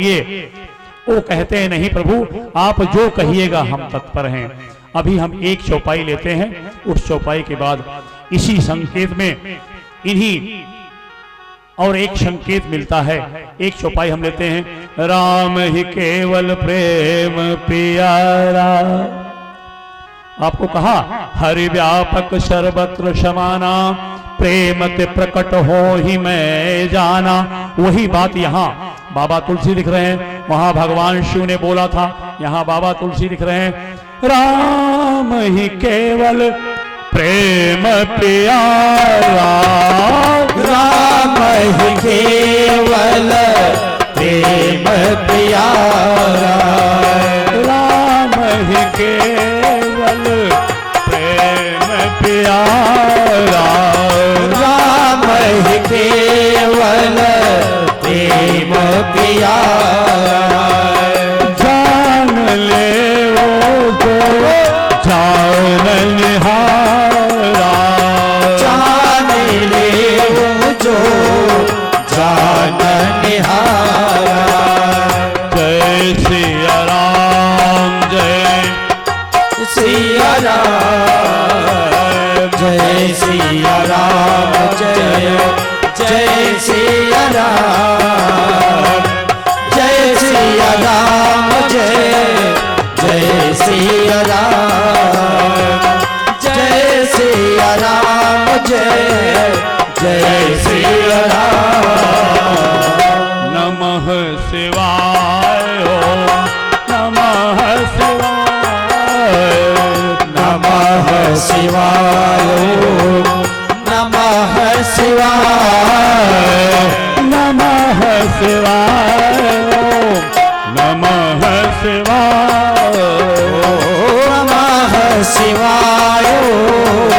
ये वो कहते हैं नहीं प्रभु आप जो कहिएगा हम तत्पर हैं। अभी हम एक चौपाई लेते हैं, उस चौपाई के बाद इसी संकेत में इन्हीं और एक संकेत मिलता है। एक चौपाई हम लेते हैं, राम ही केवल प्रेम प्यारा। आपको कहा हरि व्यापक सर्वत्र समाना, प्रेम ते प्रकट हो ही मैं जाना। वही बात यहाँ बाबा तुलसी लिख रहे हैं, वहां भगवान शिव ने बोला था, यहाँ बाबा तुलसी लिख रहे हैं, राम ही केवल प्रेम प्यारा, राम ही केवल प्रेम प्यारा, राम ही केवल प्रेम प्यारा, राम ही केवल प्रेम प्यारा। जान ले वो जो जाननिहारा, जान ले वो जो जाननिहारा। जय सिया राम जय सिया राम, जय सिया राम, जय जय सिया राम, जय सिया राम, जय जय सिया राम, जय सिया राम, जय जय सिया राम। नमः शिवाय ओम नमः शिवाय, नमः शिवाय ओम नमः शिवाय, नमः शिवाय ओम नमः शिवाय, नमः शिवाय ओम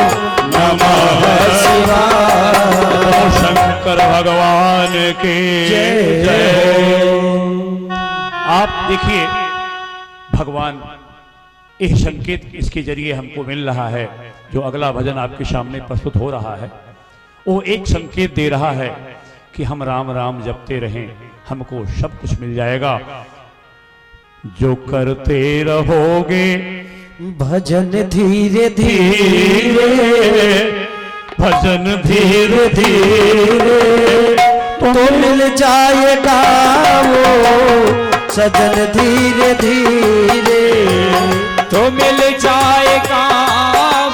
नमः शिवाय। शंकर भगवान की जय। आप देखिए भगवान यह संकेत इसके जरिए हमको मिल रहा है। जो अगला भजन आपके सामने प्रस्तुत हो रहा है वो एक संकेत दे रहा है कि हम राम राम जपते रहें, हमको सब कुछ मिल जाएगा। जो करते रहोगे भजन धीरे धीरे, भजन धीरे धीरे तो मिल जाएगा वो सजन धीरे धीरे, तो मिल जाएगा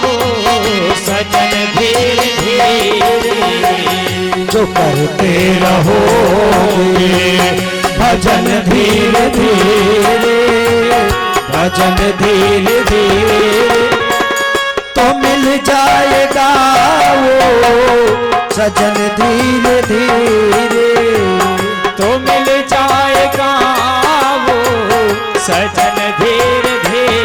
वो सजन धीरे धीरे। जो करते रहोगे भजन धीरे धीरे, भजन धीरे धीरे तो मिल जाएगा वो सजन धीरे धीरे, तो मिल जाएगा वो सजन धीरे धीरे।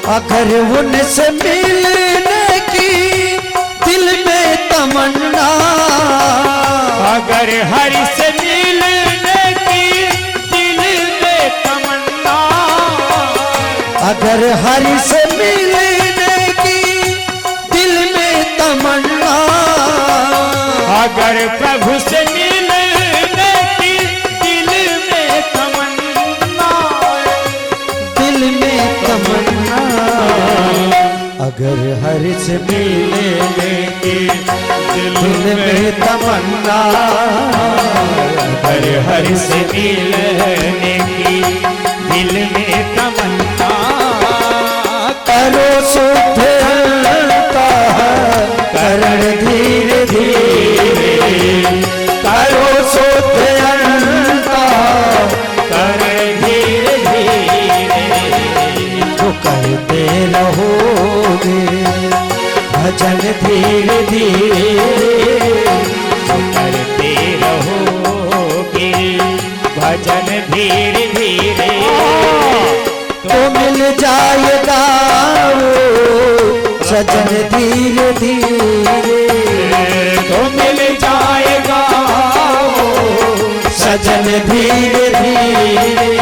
अगर उनसे मिलने की दिल में तमन्ना, अगर हरि से मिलने की दिल में तमन्ना, अगर हरि से मिलने की दिल में तमन्ना, अगर प्रभु से मिलने की दिल में तमन्ना, दिल में तमन्ना, अगर हरि से मिलने की दिल में तमन्ना, अगर हरि से मिलने की दिल में तमन्ना, करो शुद्ध करण धीरे धीरे, करो शुद्ध करण धीरे धीरे। जो करते रहोगे भजन धीरे धीरे, जो करते रहोगे भजन धीरे धीरे तो मिल जाएगा वो सजन धीरे धीरे, तो मिल जाएगा सजन धीरे धीरे।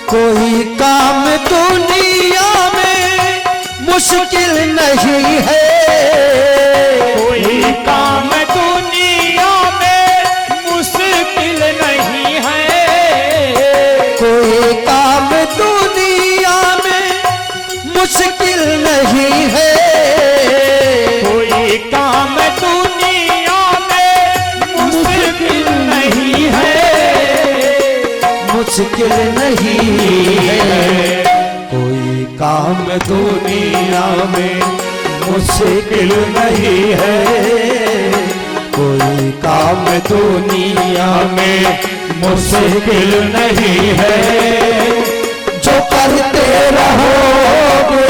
कोई काम दुनिया में मुश्किल नहीं है, कोई काम दुनिया में मुश्किल नहीं है, कोई काम दुनिया में मुश्किल नहीं है, कोई काम दुनिया में मुश्किल नहीं है, मुश्किल नहीं है। कोई काम दुनिया में मुश्किल नहीं है, कोई काम दुनिया में मुश्किल नहीं है। जो करते रहोगे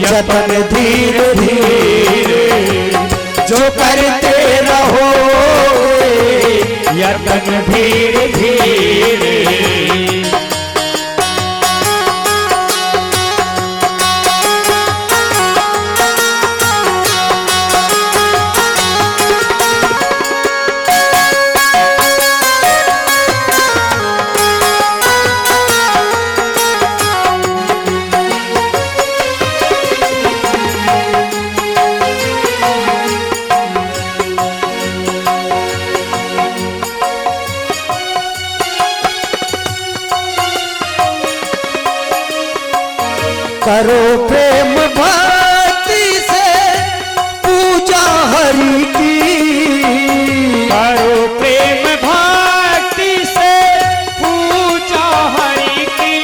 यतन धीरे धीरे, जो करते रहोगे यतन धीरे धीरे। करो प्रेम भक्ति से पूजा हरि की, करो प्रेम भक्ति से पूजा हरि की,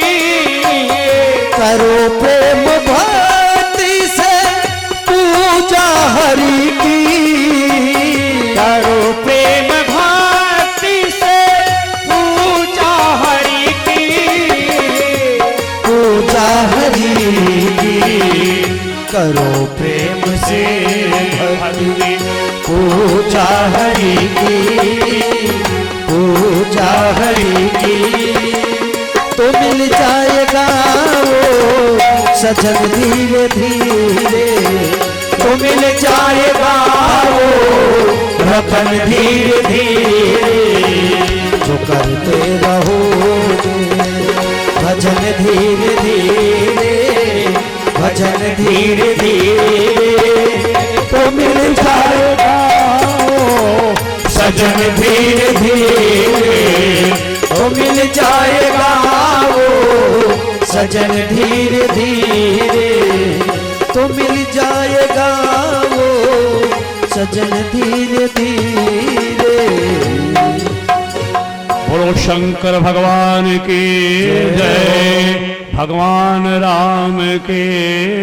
करो प्रेम भक्ति से पूजा हरि की, करो प्रेम भक्ति से पूजा हरि की, पूजा हरि की। करो प्रेम से भक्ति पूजा हरि की, पूजा हरि की। तो मिल जाएगा वो सजन धीरे धीरे, तो मिल जाएगा वो रतन धीरे धीरे। जो करते रहोगे भजन धीरे धीरे, भजन धीरे धीरे। तो मिल जाएगा वो सजन धीरे धीरे, तो मिल जाएगा वो सजन धीरे धीरे, तो मिल जाएगा वो सजन धीरे धीरे। बोलो शंकर भगवान की जय, भगवान राम के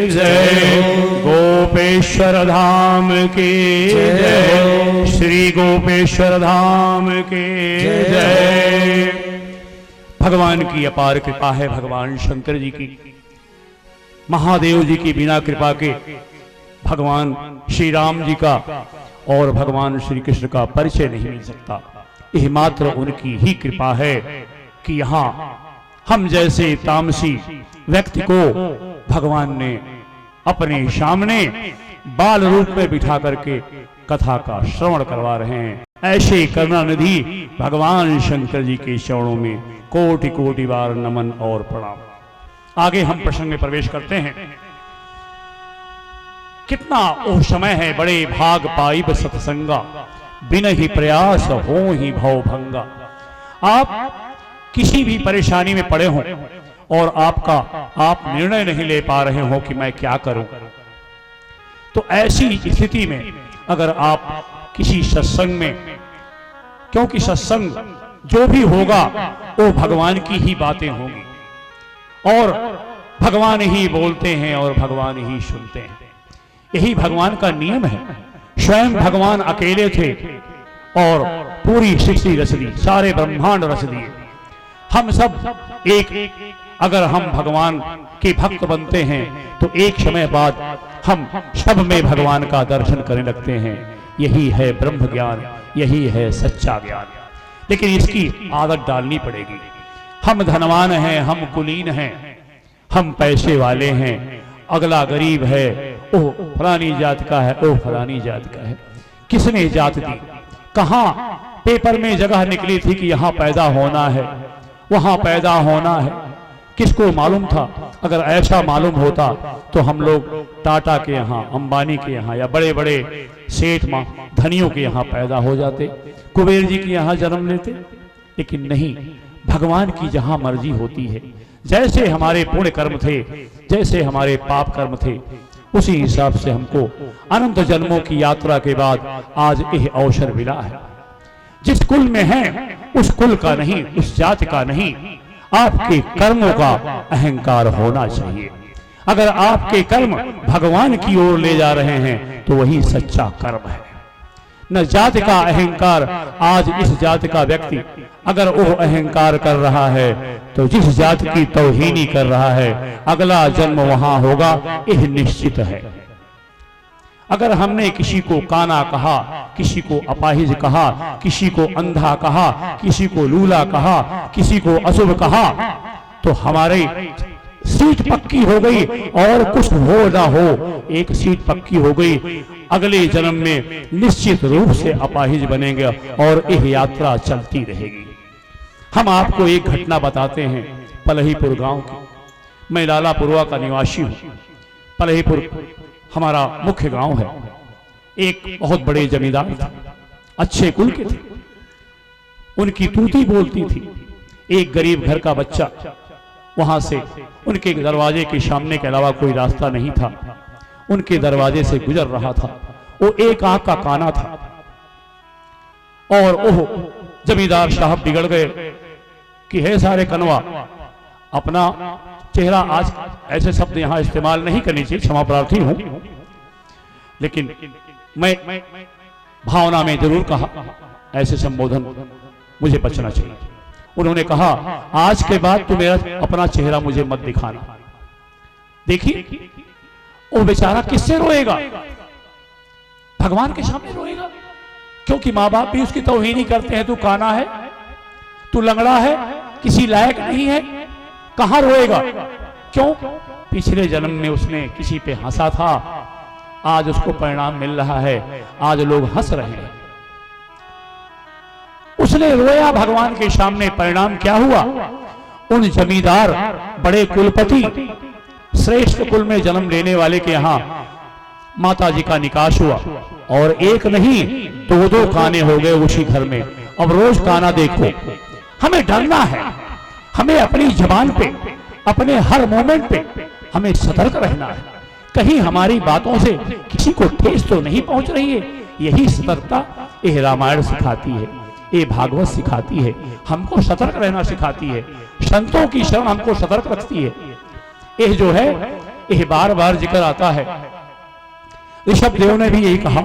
जय, गोपेश्वर धाम के जय, श्री गोपेश्वर धाम के जय। भगवान की अपार कृपा है, भगवान शंकर जी की, महादेव जी की बिना कृपा के भगवान श्री राम जी का और भगवान श्री कृष्ण का परिचय नहीं मिल सकता। यह मात्र उनकी ही कृपा है कि यहाँ हम जैसे तामसी व्यक्ति को भगवान ने अपने सामने बाल रूप में बिठा करके कथा का श्रवण करवा रहे हैं। ऐसे करुणानिधि भगवान शंकर जी के चरणों में कोटि कोटि बार नमन और प्रणाम। आगे हम प्रसंग में प्रवेश करते हैं। कितना ओ समय है बड़े भाग पाइब सत्संगा, बिन ही प्रयास हो ही भव भंगा। आप किसी भी परेशानी में पड़े हों और आप निर्णय नहीं ले पा रहे हो कि मैं क्या करूं, तो ऐसी स्थिति में अगर आप किसी सत्संग में, क्योंकि सत्संग जो भी होगा वो भगवान की ही बातें होंगी और भगवान ही बोलते हैं और भगवान ही सुनते हैं। यही भगवान का नियम है। स्वयं भगवान अकेले थे और पूरी सृष्टि रच दी, सारे ब्रह्मांड रच दिए। हम सब एक अगर हम भगवान के भक्त बनते हैं तो एक समय बाद हम सब में भगवान का दर्शन करने लगते हैं। यही है ब्रह्म ज्ञान, यही है सच्चा ज्ञान। लेकिन इसकी आदत डालनी पड़ेगी। हम धनवान हैं, हम कुलीन हैं, हम पैसे वाले हैं, अगला गरीब है, ओह फलानी जात का है, ओह फलानी जात का है। किसने जात दी? कहां पेपर में जगह निकली थी कि यहां पैदा होना है, वहां पैदा होना है? किसको मालूम था? अगर ऐसा मालूम होता तो हम लोग टाटा के यहाँ, अंबानी के यहाँ या बड़े बड़े सेठ धनियों के यहाँ पैदा हो जाते, कुबेर जी के यहाँ जन्म लेते। लेकिन नहीं, भगवान की जहां मर्जी होती है, जैसे हमारे पुण्य कर्म थे, जैसे हमारे पाप कर्म थे, उसी हिसाब से हमको अनंत जन्मों की यात्रा के बाद आज यह अवसर मिला है। जिस कुल में है उस कुल का नहीं, उस जात का नहीं, आपके कर्मों का अहंकार होना चाहिए। अगर आपके कर्म भगवान की ओर ले जा रहे हैं तो वही सच्चा कर्म है। न जात का अहंकार। आज इस जात का व्यक्ति अगर वो अहंकार कर रहा है तो जिस जात की तौहीनी कर रहा है अगला जन्म वहां होगा, यह निश्चित है। अगर हमने किसी को काना कहा, किसी को अपाहिज कहा, किसी को अंधा कहा, किसी को लूला कहा, किसी को अशुभ कहा, तो हमारी सीट पक्की हो गई। और कुछ हो ना हो, एक सीट पक्की हो गई, अगले जन्म में निश्चित रूप से अपाहिज बनेंगे और यह यात्रा चलती रहेगी। हम आपको एक घटना बताते हैं पलहीपुर गांव की। मैं लालापुरवा का निवासी हूं। पलहीपुर हमारा मुख्य गांव है। एक बहुत बड़े जमींदार थे, अच्छे कुल के थे, उनकी तूती बोलती थी। एक गरीब घर का बच्चा वहां से उनके दरवाजे के सामने के अलावा कोई रास्ता नहीं था, उनके दरवाजे से गुजर रहा था। वो एक आंख का काना था और ओह जमींदार साहब बिगड़ गए कि हे सारे कनवा, अपना चेहरा, आज ऐसे शब्द यहां इस्तेमाल नहीं करनी चाहिए, क्षमा प्रार्थी हूं, लेकिन मैं भावना में जरूर कहा, ऐसे संबोधन मुझे बचना चाहिए। उन्होंने कहा आज के बाद तू मेरा अपना चेहरा मुझे मत दिखाना। देखिए वो बेचारा किससे रोएगा? भगवान के सामने रोएगा, क्योंकि माँ बाप भी उसकी तौहीनी करते हैं। तू काना है, तू लंगड़ा है, किसी लायक नहीं है, कहां रोएगा? क्यों? पिछले जन्म में उसने किसी पे हंसा था, आज उसको परिणाम मिल रहा है, आज लोग हंस रहे हैं। उसने रोया भगवान के सामने, परिणाम क्या हुआ? उन जमींदार बड़े कुलपति श्रेष्ठ कुल में जन्म लेने वाले के यहाँ माता जी का निकास हुआ और एक नहीं दो दो काने हो गए उसी घर में। अब रोज काना देखो। हमें डरना है, हमें अपनी जबान पे, अपने हर मोमेंट पे हमें सतर्क रहना है। कहीं हमारी बातों से किसी को ठेस तो नहीं पहुंच रही है। यही सतर्कता यह रामायण सिखाती है, ये भागवत सिखाती है, हमको सतर्क रहना सिखाती है। संतों की शरण हमको सतर्क रखती है। यह जो है यह बार बार जिक्र आता है। ऋषभ देव ने भी यही कहा,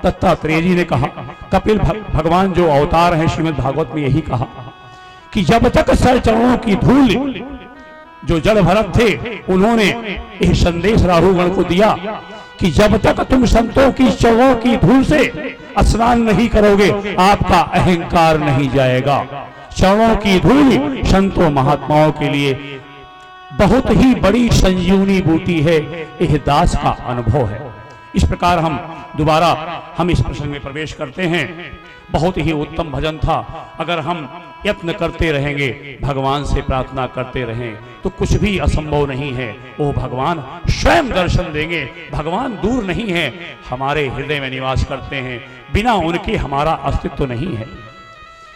दत्तात्रेय जी ने कहा, कपिल भगवान जो अवतार हैं श्रीमद् भागवत में यही कहा कि जब तक सर चरणों की धूल, जो जड़ भरत थे उन्होंने यह संदेश राहुगण को दिया कि जब तक तुम संतों की चरणों की धूल से स्नान नहीं करोगे आपका अहंकार नहीं जाएगा। चरणों की धूल संतों महात्माओं के लिए बहुत ही बड़ी संजीवनी बूटी है। यह दास का अनुभव है। इस प्रकार हम इस प्रसंग में प्रवेश करते हैं। बहुत ही उत्तम भजन था। अगर हम यत्न करते रहेंगे, भगवान से प्रार्थना करते रहें तो कुछ भी असंभव नहीं है। वो भगवान स्वयं दर्शन देंगे। भगवान दूर नहीं है, हमारे हृदय में निवास करते हैं। बिना उनके हमारा अस्तित्व नहीं है।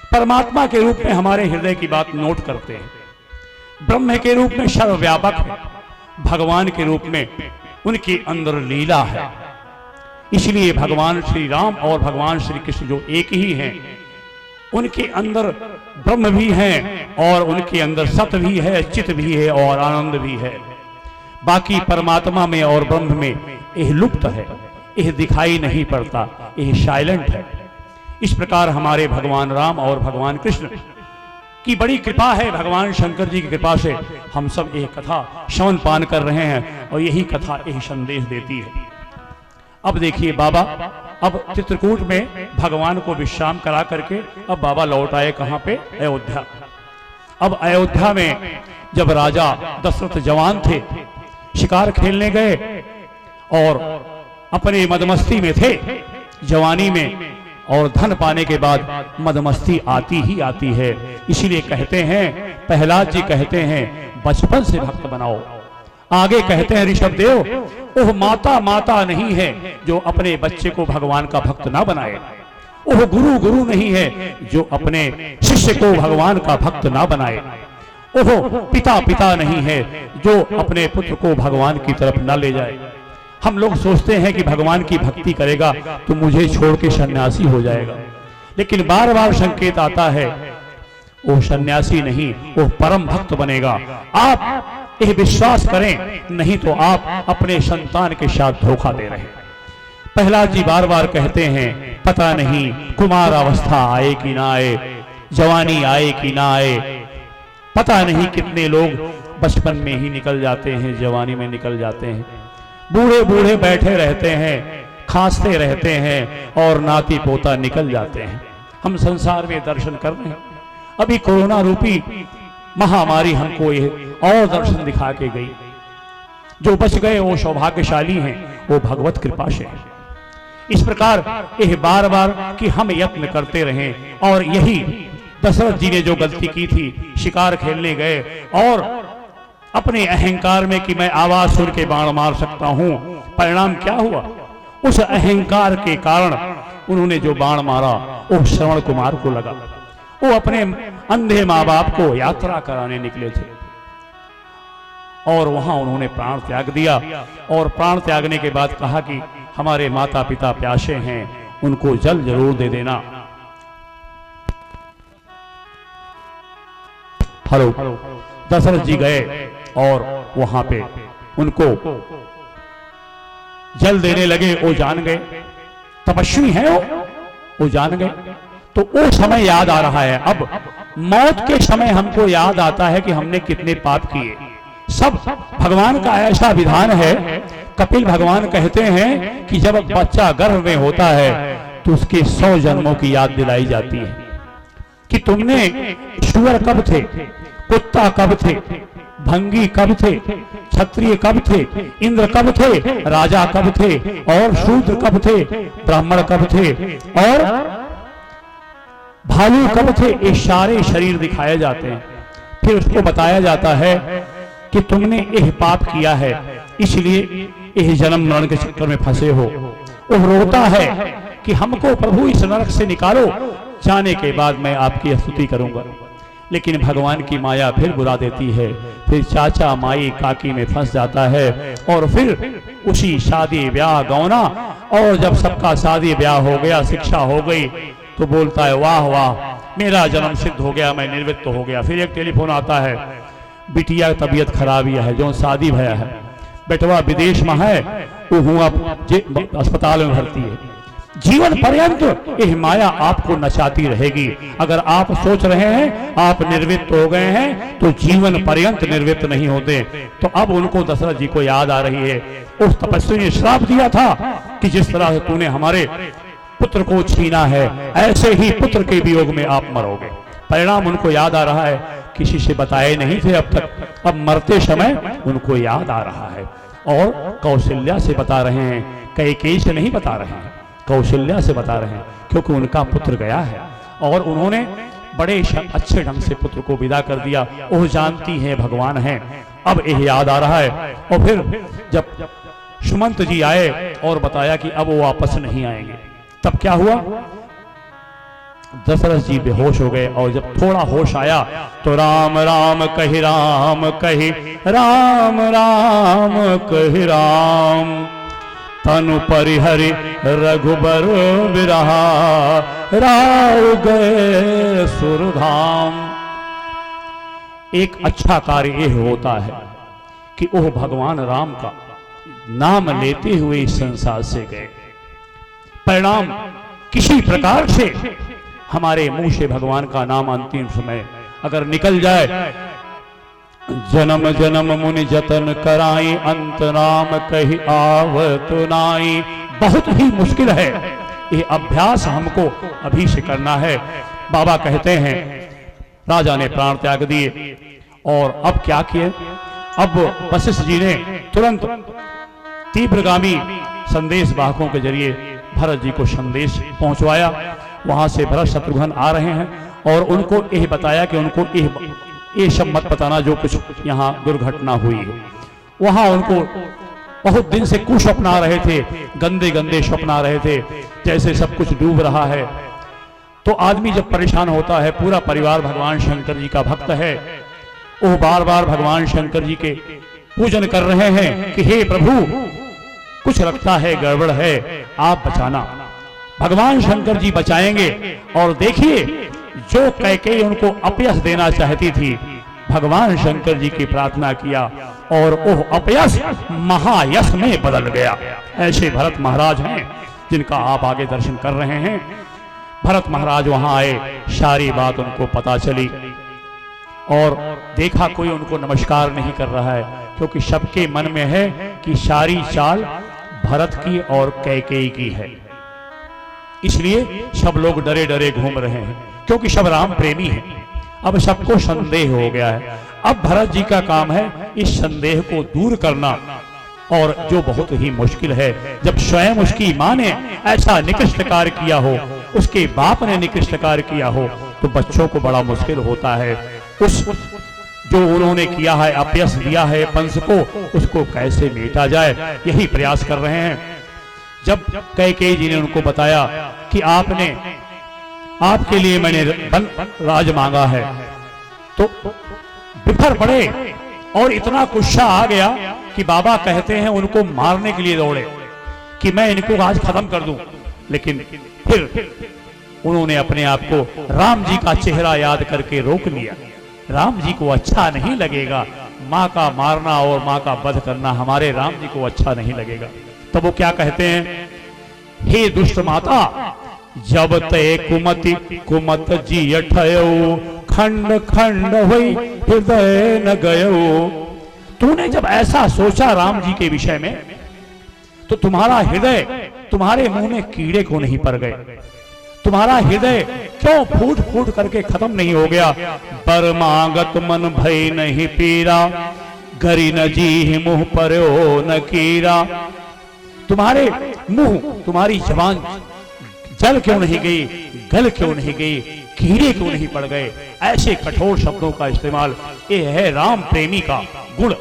परमात्मा के रूप में हमारे हृदय की बात नोट करते हैं। ब्रह्म के रूप में सर्वव्यापक है, भगवान के रूप में उनके अंदर लीला है। इसलिए भगवान श्री राम और भगवान श्री कृष्ण जो एक ही हैं, उनके अंदर ब्रह्म भी है और उनके अंदर सत्य भी है, चित भी है और आनंद भी है। बाकी परमात्मा में और ब्रह्म में यह लुप्त है, यह दिखाई नहीं पड़ता, यह साइलेंट है। इस प्रकार हमारे भगवान राम और भगवान कृष्ण की बड़ी कृपा है, भगवान शंकर जी की कृपा से हम सब एक कथा श्रवण पान कर रहे हैं और यही कथा यही संदेश देती है। अब देखिए बाबा, अब चित्रकूट में भगवान को विश्राम करा करके अब बाबा लौट आए कहां पे? अयोध्या। अब अयोध्या में जब राजा दशरथ जवान थे, शिकार खेलने गए और अपने मदमस्ती में थे जवानी में, और धन पाने के बाद मदमस्ती आती ही आती है। इसीलिए कहते हैं, प्रहलाद जी कहते हैं बचपन से भक्त बनाओ। आगे कहते हैं ऋषभ देव, ओह माता माता नहीं है जो अपने बच्चे को भगवान का भक्त ना बनाए, ओह गुरु गुरु नहीं है जो अपने शिष्य को भगवान का भक्त ना बनाए, ओह पिता पिता नहीं है जो अपने पुत्र को भगवान की तरफ ना ले जाए। हम लोग सोचते हैं कि भगवान की भक्ति करेगा तो मुझे छोड़ के सन्यासी हो जाएगा, लेकिन बार बार संकेत आता है वो सन्यासी नहीं, वो परम भक्त बनेगा। आप यह विश्वास करें, नहीं तो आप अपने संतान के साथ धोखा दे रहे हैं। प्रहलाद जी बार बार कहते हैं पता नहीं कुमार अवस्था आए कि ना आए, जवानी आए कि ना आए, पता नहीं कितने लोग बचपन में ही निकल जाते हैं, जवानी में निकल जाते हैं, बूढ़े बूढ़े बैठे रहते हैं, खांसते रहते हैं और नाती पोता निकल जाते हैं। हम संसार में दर्शन कर रहे हैं, अभी कोरोना रूपी महामारी हमको ये और दर्शन दिखा के गई। जो बच गए वो सौभाग्यशाली हैं, वो भगवत कृपा से है। इस प्रकार यह बार बार कि हम यत्न करते रहें, और यही दशरथ जी ने जो गलती की थी, शिकार खेलने गए और अपने अहंकार में कि मैं आवाज सुन के बाण मार सकता हूं, परिणाम क्या हुआ? उस अहंकार के कारण उन्होंने जो बाण मारा वो श्रवण कुमार को लगा। वो अपने अंधे माँ बाप को यात्रा कराने निकले थे और वहां उन्होंने प्राण त्याग दिया, और प्राण त्यागने के बाद कहा कि हमारे माता पिता प्यासे हैं, उनको जल जरूर दे देना। हेलो, दशरथ जी गए और वहां पे उनको जल देने लगे। वो जान गए, तपस्वी हैं वो जान गए। तो वो समय याद आ रहा है। अब मौत के समय हमको याद आता है कि हमने कितने पाप किए। सब भगवान का ऐसा विधान है। कपिल भगवान कहते हैं कि जब बच्चा गर्भ में होता है तो उसके 100 जन्मों की याद दिलाई जाती है कि तुमने शुअर कब थे, कुत्ता कब थे, भंगी कब थे, क्षत्रिय कब थे, इंद्र कब थे, राजा कब थे, और शूद्र कब थे, ब्राह्मण कब थे, और भालू कब थे। ये सारे शरीर दिखाए जाते हैं। फिर उसको बताया जाता है कि तुमने यह पाप किया है, इसलिए यह जन्म मरण के चक्कर में फंसे हो। वो रोता है कि हमको प्रभु इस नरक से निकालो, जाने के बाद मैं आपकी स्तुति करूंगा। लेकिन भगवान की माया फिर बुला देती है। फिर चाचा माई काकी में फंस जाता है, और फिर उसी शादी ब्याह गौना, और जब सबका शादी ब्याह हो गया, शिक्षा हो गई, तो बोलता है वाह वाह मेरा जन्म सिद्ध हो गया, मैं निवृत्त हो गया। फिर एक टेलीफोन आता है, बिटिया तबीयत खराब है, जो शादी भया है, बेटवा विदेश में है, वो हुआ अस्पताल में भर्ती है। जीवन पर्यंत यह माया आपको नचाती रहेगी। अगर आप सोच रहे हैं आप निर्वृत्त हो गए हैं, तो जीवन पर्यंत निर्वृत्त नहीं होते। तो अब उनको दशरथ जी को याद आ रही है, उस तपस्वी ने श्राप दिया था कि जिस तरह से तूने हमारे पुत्र को छीना है, ऐसे ही पुत्र के वियोग में आप मरोगे। परिणाम उनको याद आ रहा है, किसी से बताए नहीं थे अब तक, अब मरते समय उनको याद आ रहा है। और कौशल्या से बता रहे हैं, कैकेयी से नहीं बता रहे हैं, कौशल्या से बता रहे हैं, क्योंकि उनका पुत्र गया है और उन्होंने बड़े अच्छे ढंग से पुत्र को विदा कर दिया। वो जानती है भगवान है। अब यह याद आ रहा है। और फिर जब सुमंत जी आए और बताया कि अब वो वापस नहीं आएंगे, तब क्या हुआ? दशरथ जी बेहोश हो गए, और जब थोड़ा होश आया तो राम राम कहि राम कहि, राम राम कहि राम, तनु परिहरि रघुबर बिरहा, राव गए सुरधाम। एक अच्छा कार्य यह होता है कि वह भगवान राम का नाम लेते हुए इस संसार से गए। परिणाम किसी प्रकार से हमारे मुंह से भगवान का नाम अंतिम समय अगर निकल जाए, जन्म जन्म मुनि जतन कराई, अंत नाम कही आवत नाई। बहुत ही मुश्किल है, ये अभ्यास हमको अभी से करना है। बाबा कहते हैं राजा ने प्राण त्याग दिए और अब क्या किए, अब वशिष्ठ जी ने तुरंत तीव्रगामी संदेश वाहकों के जरिए भरत जी को संदेश पहुंचवाया। वहां से भरत शत्रुघ्न आ रहे हैं और उनको यह बताया कि उनको ये सब मत बताना जो कुछ यहाँ दुर्घटना हुई है। वहां उनको बहुत दिन से कुस्वप्न आ रहे थे, गंदे गंदे स्वप्न आ रहे थे, जैसे सब कुछ डूब रहा है। तो आदमी जब परेशान होता है, पूरा परिवार भगवान शंकर जी का भक्त है, वो बार बार भगवान शंकर जी के पूजन कर रहे हैं कि हे प्रभु कुछ लगता है गड़बड़ है, आप बचाना। भगवान शंकर जी बचाएंगे। और देखिए जो कैकेयी उनको अपयश देना चाहती थी, भगवान शंकर जी की प्रार्थना किया और वो अपयश महायश में बदल गया। ऐसे भरत महाराज हैं जिनका आप आगे दर्शन कर रहे हैं। भरत महाराज वहां आए, सारी बात उनको पता चली और देखा कोई उनको नमस्कार नहीं कर रहा है, क्योंकि सबके मन में है कि सारी चाल भरत की और कैकेयी की है। इसलिए सब लोग डरे डरे घूम रहे हैं, क्योंकि सब राम प्रेमी हैं। अब सबको संदेह हो गया है। अब भरत जी का काम है इस संदेह को दूर करना, और जो बहुत ही मुश्किल है। जब स्वयं उसकी मां ने ऐसा निकृष्ट कार्य किया हो, उसके बाप ने निकृष्ट कार्य किया हो, तो बच्चों को बड़ा मुश्किल होता है। उस जो उन्होंने किया है, अपयश दिया है वंश को, उसको कैसे मेटा जाए, यही प्रयास कर रहे हैं। जब कैकेयी जी ने उनको बताया कि आपके लिए मैंने राज मांगा है, तो बिफर पड़े और इतना गुस्सा आ गया कि बाबा कहते हैं उनको मारने के लिए दौड़े कि मैं इनको आज खत्म कर दूं। लेकिन फिर उन्होंने अपने आप को राम जी का चेहरा याद करके रोक लिया। राम जी को अच्छा नहीं लगेगा, माँ का मारना और माँ का वध करना हमारे राम जी को अच्छा नहीं लगेगा। तब वो क्या कहते हैं, हे दुष्ट माता, जब ते कुमति कुमत जी ठयो, खंड खंड हुई हृदय न गयो। तूने जब ऐसा सोचा राम जी के विषय में, तो तुम्हारा हृदय, तुम्हारे मुंह में कीड़े को नहीं पड़ गए, तुम्हारा हृदय क्यों फूट फूट करके खत्म नहीं हो गया। परमागत मन भय नहीं पीरा, गरी न जी मुंह पर्यो न कीरा। तुम्हारे मुंह, तुम्हारी जबान जल क्यों नहीं गई, गल क्यों नहीं गई, कीड़े क्यों नहीं पड़ गए। ऐसे कठोर शब्दों का इस्तेमाल, ये है राम प्रेमी का गुण।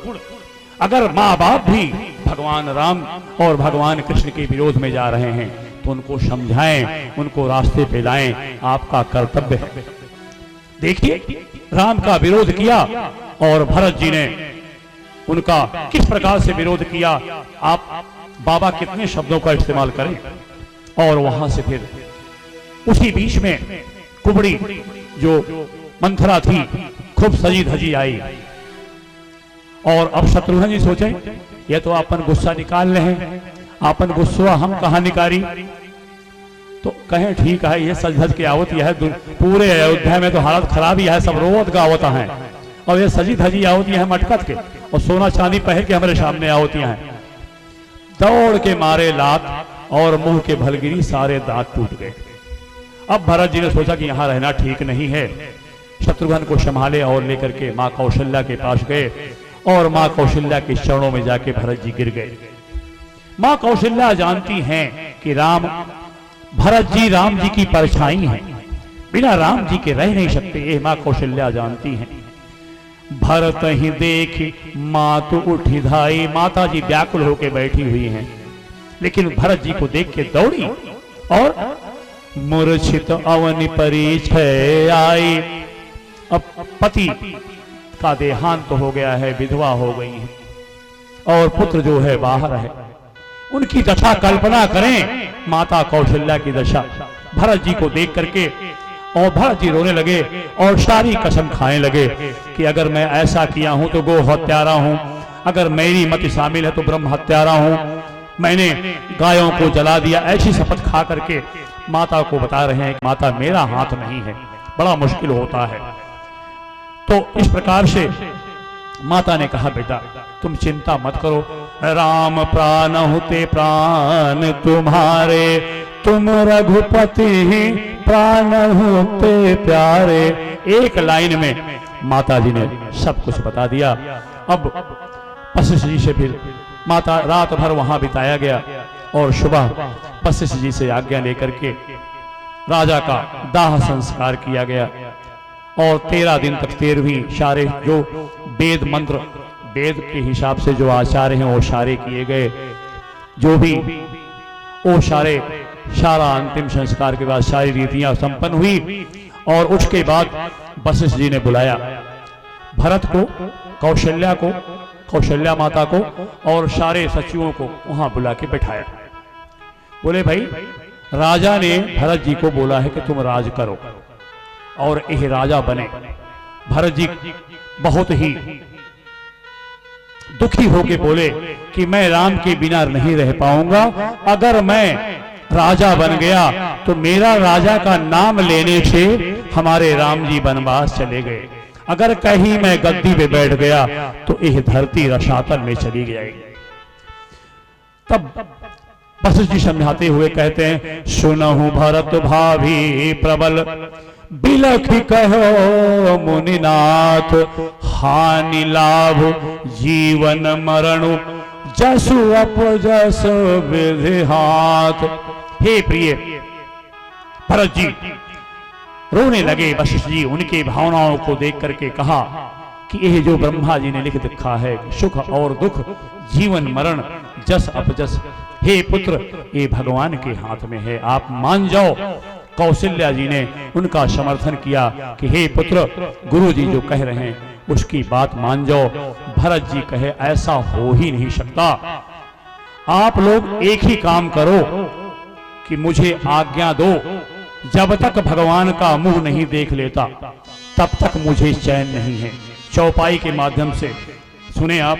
अगर माँ बाप भी भगवान राम और भगवान कृष्ण के विरोध में जा रहे हैं, तो उनको समझाएं, उनको रास्ते पे लाएं, आपका कर्तव्य है। देखिए राम का विरोध किया और भरत जी ने उनका किस प्रकार से विरोध किया। आप बाबा कितने शब्दों का इस्तेमाल करें। और वहां से फिर उसी बीच में कुबड़ी जो मंथरा थी, खूब सजी धजी आई। और अब शत्रुघ्न जी सोचे ये तो अपन गुस्सा निकाल रहे हैं, अपन गुस्सा हम कहां निकारी। तो कहें ठीक है, ये सज धज के आवत यह है, पूरे अयोध्या में तो हालत खराब ही है, सब रोवत गावत हैं, और ये सजी धजी आवती है मटकत के, और सोना चांदी पहन के हमारे सामने आवती हैं। दौड़ के मारे लात और मुंह के भलगिरी सारे दांत टूट गए। अब भरत जी ने सोचा कि यहां रहना ठीक नहीं है। शत्रुघ्न को संभाले और लेकर के मां कौशल्या के पास गए और मां कौशल्या के चरणों में जाके भरत जी गिर गए। मां कौशल्या जानती हैं कि भरत जी राम जी की परछाई हैं, बिना राम जी के रह नहीं सकते, ये मां कौशल्या जानती हैं। भरत ही देख मातु उठी धाई, माता जी व्याकुल होकर बैठी हुई हैं, लेकिन भरत जी को देख के दौड़ी और मूर्छित अवनि परिछय आई। अब पति का देहांत तो हो गया है, विधवा हो गई है, और पुत्र जो है बाहर है। उनकी दशा कल्पना करें, माता कौशल्या की दशा। भरत जी को देख करके और भरत जी रोने लगे और सारी कसम खाने लगे कि अगर मैं ऐसा किया हूं तो गो हत्यारा हूं, अगर मेरी मत शामिल है तो ब्रह्म हत्यारा हूं, मैंने गायों को जला दिया, ऐसी शपथ खा करके माता को बता रहे हैं कि माता मेरा हाथ नहीं है, बड़ा मुश्किल होता है। तो इस प्रकार से माता ने कहा बेटा तुम चिंता मत करो, राम प्राण होते प्राण तुम्हारे, तुम रघुपति प्राण होते प्यारे। एक लाइन में माता जी ने सब कुछ बता दिया। अब वशिष्ठ जी से फिर माता रात भर वहां बिताया गया और सुबह वशिष्ठ जी से आज्ञा लेकर के राजा का दाह संस्कार किया गया और 13 दिन तक 13वीं सारे जो वेद मंत्र वेद के हिसाब से जो आचार्य हैं वो सारे किए गए, जो भी वो सारा अंतिम संस्कार के बाद सारी रीतियां संपन्न हुई। और उसके बाद वशिष्ठ जी ने बुलाया भरत को, कौशल्या माता को और सारे सचिवों को वहां बुला के बैठाया। बोले भाई राजा ने भरत जी को बोला है कि तुम राज करो और यह राजा बने। भरत जी बहुत ही दुखी होके बोले कि मैं राम के बिना नहीं रह पाऊंगा, अगर मैं राजा बन गया तो मेरा राजा का नाम लेने से हमारे राम जी वनवास चले गए, अगर कहीं मैं गद्दी पे बैठ गया तो यह धरती रसातल में चली जाएगी। तब वशिष्ठ जी समझाते हुए कहते हैं सुनहु भरत भाभी प्रबल, बिलख कहो मुनिनाथ, हानि लाभ जीवन मरणु, जसु अपजस विधि हाथ। हे प्रिय भरत जी रोने लगे। वशिष्ठ जी उनकी भावनाओं को देख करके कहा कि यह जो ब्रह्मा जी ने लिख रखा है सुख और दुख जीवन मरण जस अपजस, हे पुत्र ये भगवान के हाथ में है, आप मान जाओ। कौशल्या जी ने उनका समर्थन किया कि हे पुत्र गुरु जी जो कह रहे हैं उसकी बात मान जाओ। भरत जी कहे ऐसा हो ही नहीं सकता, आप लोग एक ही काम करो कि मुझे आज्ञा दो, जब तक भगवान का मुंह नहीं देख लेता तब तक मुझे चैन नहीं है। चौपाई के माध्यम से सुने आप।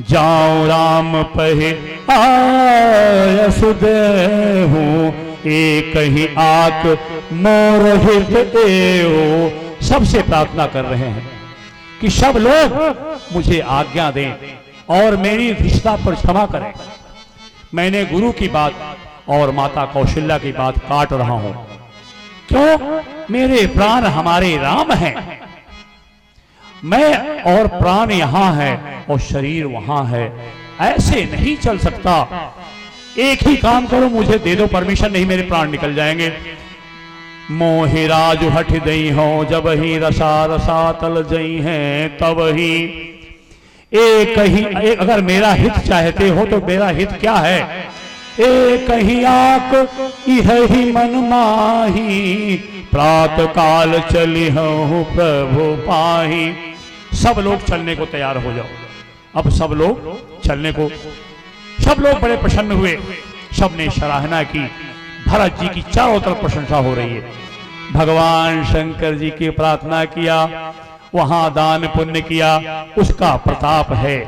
जाओ राम पहे आय सुदेहु, एक ही आक मोर हित एओ। सबसे प्रार्थना कर रहे हैं कि सब लोग मुझे आज्ञा दें और मेरी रिश्ता पर क्षमा करें। मैंने गुरु की बात और माता कौशल्या की बात काट रहा हूं, क्यों? मेरे प्राण हमारे राम हैं, मैं और प्राण यहां है और शरीर वहां है, ऐसे नहीं चल सकता। एक ही काम करो, मुझे दे दो परमिशन, नहीं मेरे प्राण निकल जाएंगे। मोहि राज हठ दई हो, जब ही रसा रसा तल जई हैं तब ही। एक अगर मेरा हित चाहते हो तो मेरा हित क्या है? एक ही आक इह ही मन माही, प्रात काल चली हो प्रभु पाही। सब लोग चलने को तैयार हो जाओ। अब सब लोग चलने को, सब लोग बड़े प्रसन्न हुए, सबने सराहना की। भरत जी की चारों तरफ प्रशंसा हो रही है। भगवान शंकर जी की प्रार्थना किया, वहां दान पुण्य किया, उसका प्रताप है।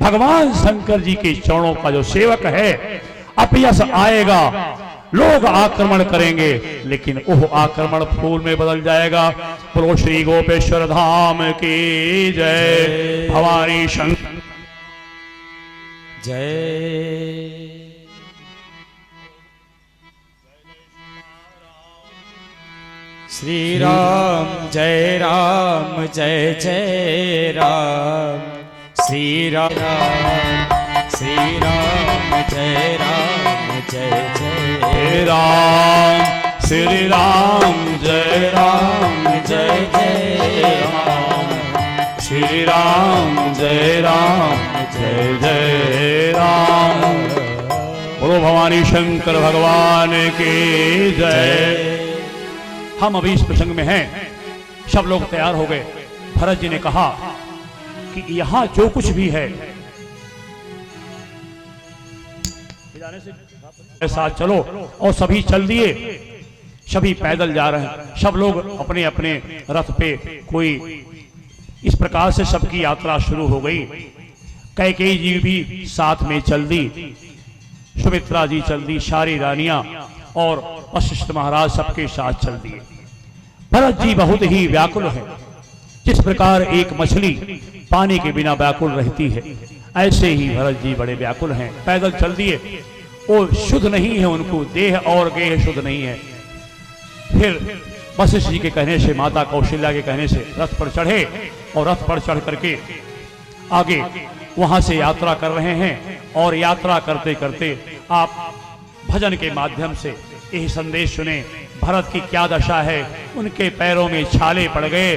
भगवान शंकर जी के चरणों का जो सेवक है, अपयश आएगा, लोग आक्रमण करेंगे, लेकिन वह आक्रमण फूल में बदल जाएगा। बोलो श्री गोपेश्वर धाम की जय। भवानी शंकर जय। श्री राम जय राम जय जय राम, श्री राम श्री राम जय राम जय जय राम, श्री राम जय राम जय जय राम, श्री राम जय जय राम। बोलो भवानी शंकर भगवान की जय। हम अभी इस प्रसंग में हैं, सब लोग तैयार हो गए। भरत जी ने कहा कि यहां जो कुछ भी है साथ चलो, और सभी चल दिए। सभी पैदल जा रहे हैं, सब लोग अपने अपने रथ पे, कोई इस प्रकार से सबकी यात्रा शुरू हो गई। कैकेयी जी भी साथ में चल दी, सुमित्रा जी चल दी, सारी रानियां और वशिष्ठ महाराज सबके साथ चल दिए। भरत जी बहुत ही व्याकुल है। जिस प्रकार एक मछली पानी के बिना व्याकुल रहती है, ऐसे ही भरत जी बड़े व्याकुल हैं। पैदल चल दिए, वो शुद्ध नहीं है, उनको देह और गेह शुद्ध नहीं है। फिर वशिष्ठ जी के कहने से, माता कौशल्या के कहने से रथ पर चढ़े और रथ पर चढ़ करके आगे वहां से यात्रा कर रहे हैं। और यात्रा करते करते आप भजन के माध्यम से यही संदेश सुने, भरत की क्या दशा है। उनके पैरों में छाले पड़ गए,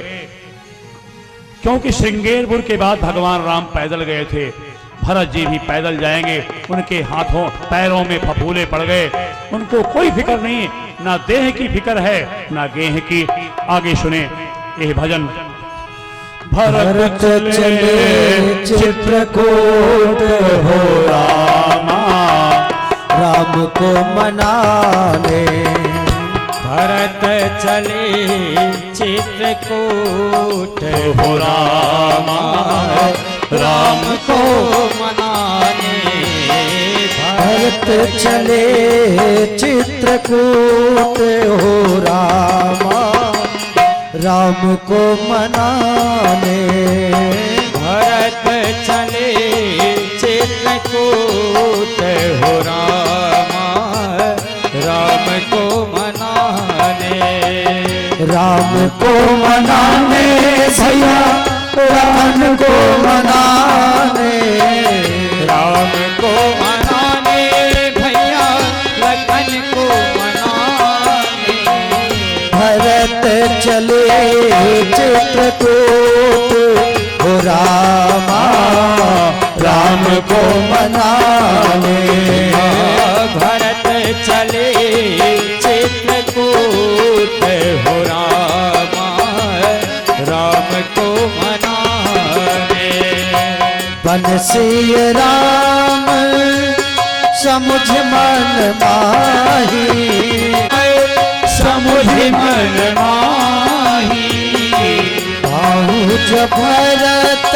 क्योंकि श्रृंगेरपुर के बाद भगवान राम पैदल गए थे, भरत जी भी पैदल जाएंगे। उनके हाथों पैरों में फफूले पड़ गए। उनको कोई फिक्र नहीं, ना देह की फिक्र है ना गेह की। आगे सुने यह भजन। भरत चले चित्रकूट हो रामा, राम को मनाने। भरत चले चित्रकूट हो रामा, राम को मनाने। भरत चले चित्रकूट हो रामा, राम को मनाने। भरत चले चित्रकूट हो रामा, राम को मनाने। राम को मनाने भैया, राम को मनाने। राम को मनाने भैया, लखन को मनाने। भरत चले चित्रकूट हो रामा, राम को मनाने। भरत चले चित्रकूट हो रामा, राम को मनाने। बंसी राम समुझ मन माही, समुझ मन माही। बाहुज भरत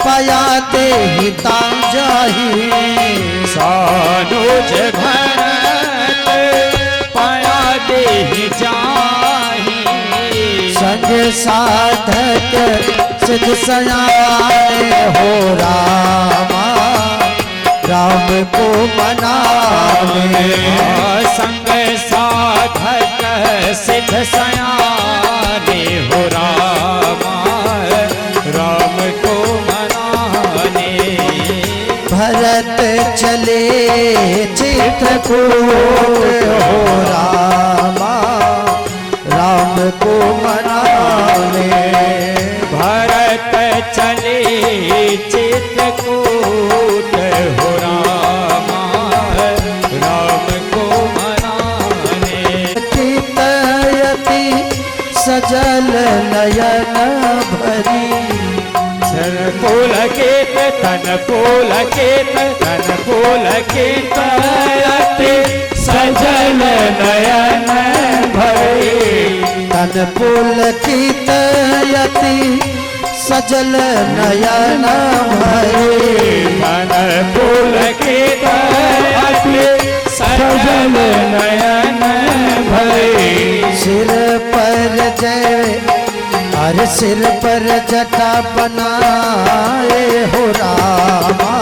पया देहिता जाही, सानुज भरत पया देहि जाही। संग साधक सिद्ध सयाने हो रामा, राम को मनाने। संग साधक सिद्ध सयाने हो रामा, राम को मनाने। भरत चले चित्रकूट हो रामा, राम को मनाने। भरत चले चित्रकूट हो रामा, राम को मनाने। चितयति सजल नयन भरी, तन पुलकित तन पुलकित तन पुलकित अति सजल नयन भरी। तन पुलकित अति सजल नयन भरी। तन पुलकित अति सजल नयन भरी। सिर पर जय हर सिर पर जटा बनाए हो रामा,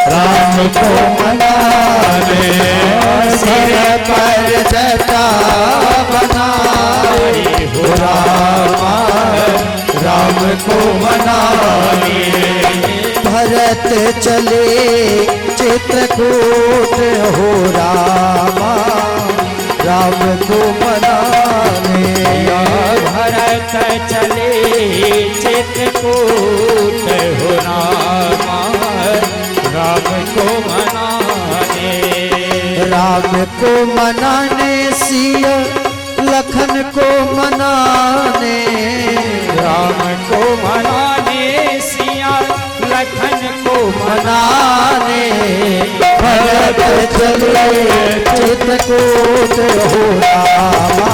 राम को मनाने। सिर पर जटा बनाए हो रामा, राम को मनाने। भरत चले चित्रकूट हो रामा, राम को मनाने। भरत चले चित्रकूट हो रामा, राम को मनाने। राम को मनाने सिया लखन को मनाने। राम को मनाने सिया लखन को मनाने। भरत चले चित्रकूट हो रामा,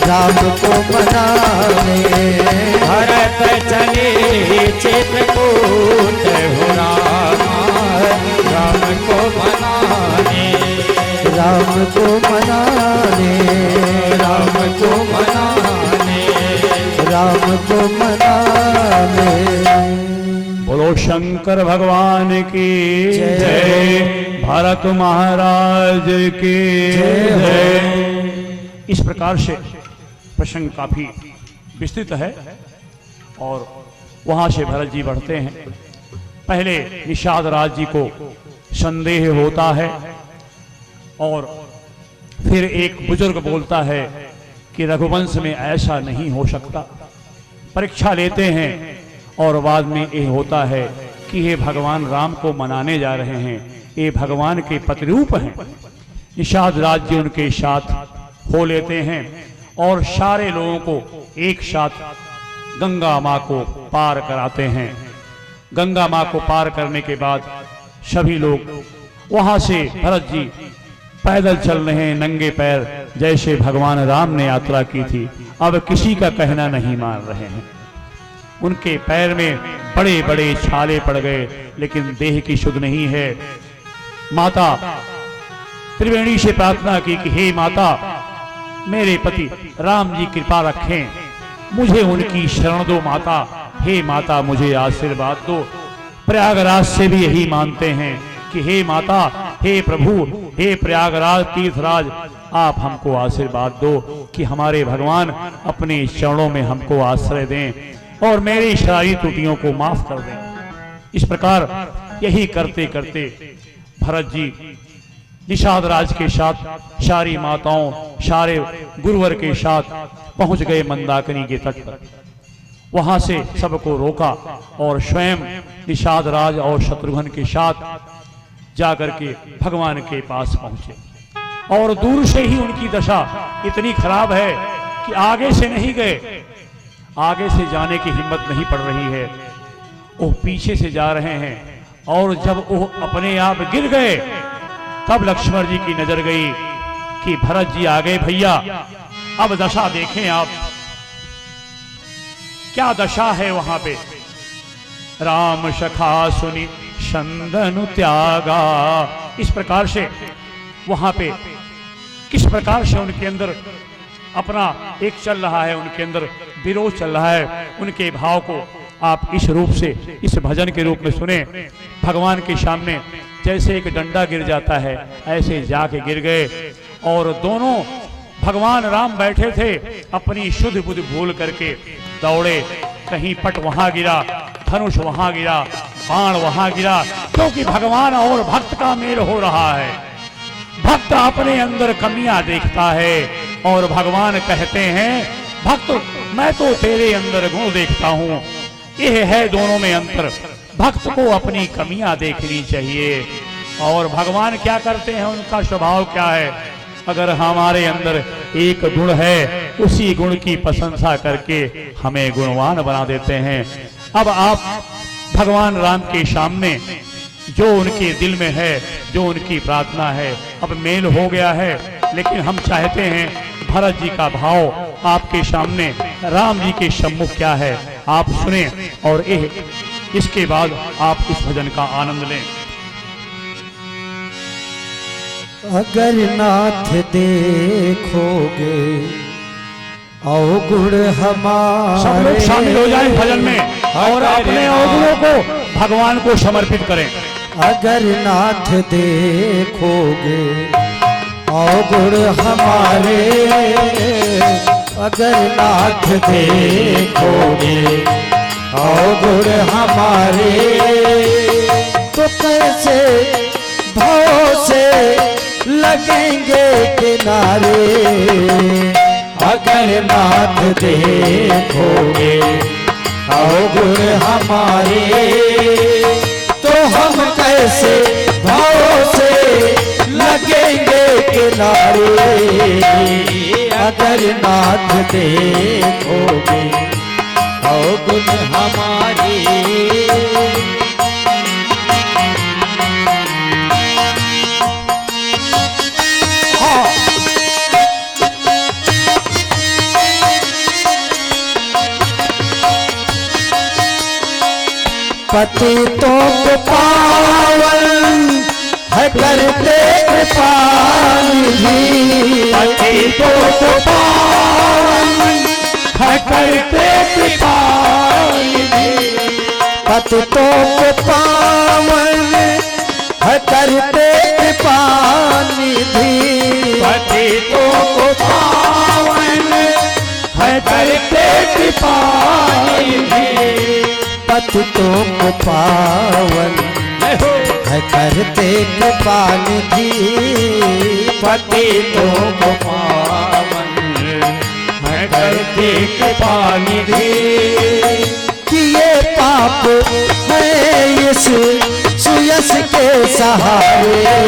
राम को मनाने। भरत चले चित्रकूट हो रामा, राम को मनाने। राम राम को मनाने। बोलो शंकर भगवान की जय, भारत महाराज की जय। इस प्रकार से प्रसंग काफी विस्तृत है और वहां से भरत जी बढ़ते हैं। पहले निषाद राज जी को संदेह होता है और फिर एक बुजुर्ग बोलता है कि रघुवंश में ऐसा नहीं हो सकता। परीक्षा लेते हैं और बाद में ये होता है कि ये भगवान राम को मनाने जा रहे हैं, ये भगवान के प्रतिरूप हैं। निषाद राज जी उनके साथ हो लेते हैं और सारे लोगों को एक साथ गंगा माँ को पार कराते हैं। गंगा माँ को पार करने के बाद सभी लोग वहां से भरत जी पैदल चल रहे हैं नंगे पैर, जैसे भगवान राम ने यात्रा की थी। अब किसी का कहना नहीं मान रहे हैं। उनके पैर में बड़े बड़े छाले पड़ गए, लेकिन देह की शुद्ध नहीं है। माता त्रिवेणी से प्रार्थना की कि हे माता, मेरे पति राम जी कृपा रखें, मुझे उनकी शरण दो माता। हे माता, मुझे आशीर्वाद दो। प्रयागराज से भी यही मानते हैं कि हे माता, हे प्रभु, हे प्रयागराज तीर्थराज, आप हमको आशीर्वाद दो कि हमारे भगवान अपने चरणों में हमको आश्रय दें और मेरी सारी त्रुटियों को माफ कर दें। इस प्रकार यही करते करते भरत जी निषाद राज के साथ सारी माताओं, सारे गुरुवर के साथ पहुंच गए मंदाकिनी के तट पर। वहां से सबको रोका और स्वयं निषाद राज और शत्रुघ्न के साथ जाकर के भगवान के पास पहुंचे। और दूर से ही उनकी दशा इतनी खराब है कि आगे से नहीं गए, आगे से जाने की हिम्मत नहीं पड़ रही है। वो पीछे से जा रहे हैं और जब वो अपने आप गिर गए तब लक्ष्मण जी की नजर गई कि भरत जी आ गए भैया। अब दशा देखें आप, क्या दशा है वहां पे। राम सखा सुनी संदनु त्यागा, इस प्रकार से वहां पे किस प्रकार से उनके अंदर अपना एक चल रहा है, उनके अंदर विरोध चल रहा है। उनके भाव को आप इस रूप से, इस भजन के रूप में सुने। भगवान के सामने जैसे एक डंडा गिर जाता है, ऐसे जाके गिर गए और दोनों भगवान राम बैठे थे, अपनी शुद्ध बुद्धि भूल करके दौड़े। कहीं पट वहां गिरा, धनुष वहां गिरा, बाण वहां गिरा, क्योंकि भगवान और भक्त का मेल हो रहा है। भक्त अपने अंदर कमियां देखता है और भगवान कहते हैं भक्त, मैं तो तेरे अंदर गुण देखता हूं। यह है दोनों में अंतर। भक्त को अपनी कमियां देखनी चाहिए और भगवान क्या करते हैं, उनका स्वभाव क्या है। अगर हमारे अंदर एक गुण है, उसी गुण की प्रशंसा करके हमें गुणवान बना देते हैं। अब आप भगवान राम के सामने जो उनके दिल में है, जो उनकी प्रार्थना है, अब मेल हो गया है। लेकिन हम चाहते हैं भरत जी का भाव आपके सामने, राम जी के सम्मुख क्या है, आप सुने और इसके बाद आप इस भजन का आनंद लें। अगर नाथ देखोगे अवगुण हमारे, सब लोग शामिल हो जाएं भजन में और अपने अवगुणों को भगवान को समर्पित करें। अगर नाथ देखोगे अवगुण हमारे, अगर नाथ देखोगे अवगुण हमारे, तो कैसे भाव से लगेंगे किनारे। अगर नाथ देखोगे अवगुण हमारे, तो हम कैसे भाव से लगेंगे किनारे। अगर नाथ देखोगे अवगुण हमारे, पतितों को पावन है करते कृपानिधि। पतितों को पावन है करते कृपा निधि। पतितों को पावन है करते कृपा निधि। पतितों को पावन है करते कृपा निधि। पतितों को पावन है करते कृपा निधि। पतितों को पावन है करते कृपा निधि। किए पाप है इस सुयस के सहारे।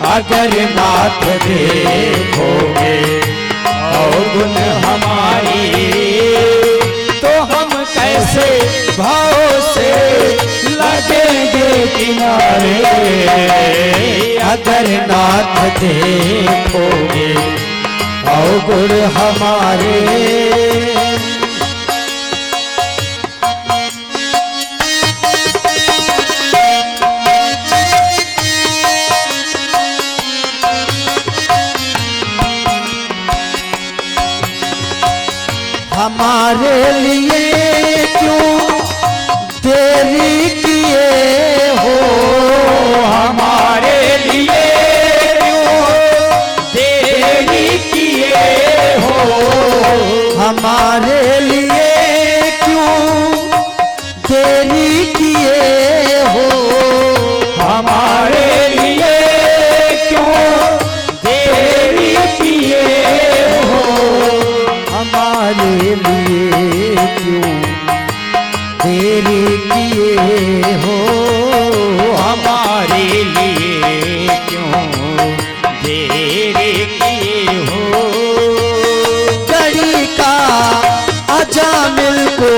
अगर नाथ देखोगे अवगुण हमारी, तो हम कैसे भाव से लगेंगे किनारे। अगर नाथ देखोगे अवगुण हमारे। हमारे लिए क्यों देरी किए हो। हमारे लिए क्यों देरी किए हो। हमारे लिए क्यों देरी किए हो। हमारे लिए क्यों देरी किए हो। हमारे लिए क्यों देरी किए हो। हमारे लिए क्यों देरी किए हो। घड़ी का अजामिल को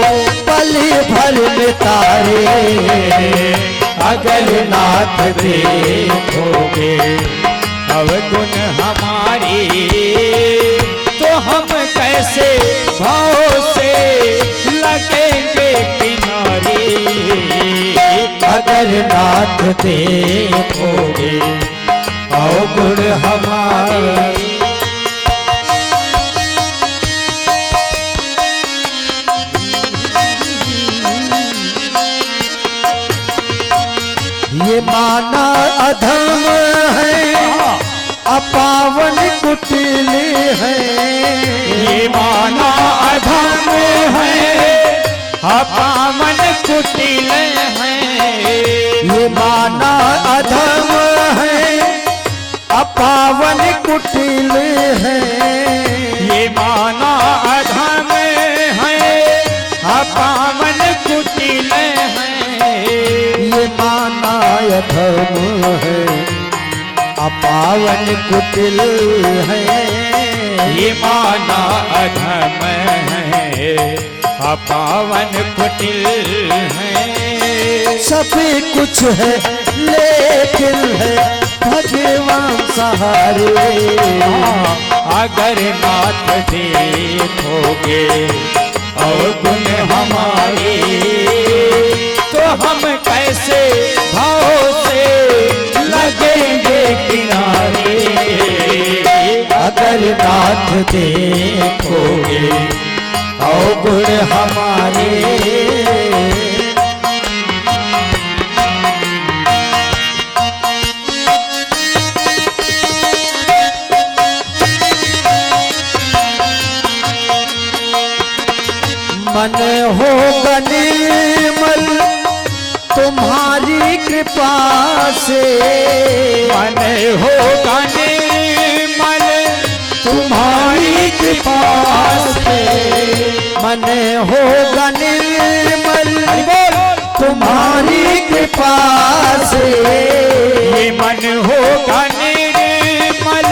पल भर में तारे। अगर नाथ देखोगे अवगुण हमारी, तो हम कैसे भाव से लगेंगे किनारे। अगर नाथ देखोगे अवगुण हमारे। ये माना अधम है अपावन कुटिल है। ये माना अधम है अपावन कुटिल है। ये माना अधम है अपावन कुटिल है। ये माना अधम है अपावन कुटिल है। ये माना अधम है अपावन कुटिल है। ये माना अधम है अपावन कुटिल है। सब कुछ है लेकिन है भगवान सहारे। अगर नाथ देखोगे अवगुण हमारे, तो हम कैसे भाव से लगेंगे किनारे। अगर नाथ देखोगे अवगुण हमारे। मन होगा निर्मल तुम्हारी कृपा से। मन होगा निर्मल तुम्हारी कृपा से। मन होगा निर्मल तुम्हारी कृपा से। ये मन होगा निर्मल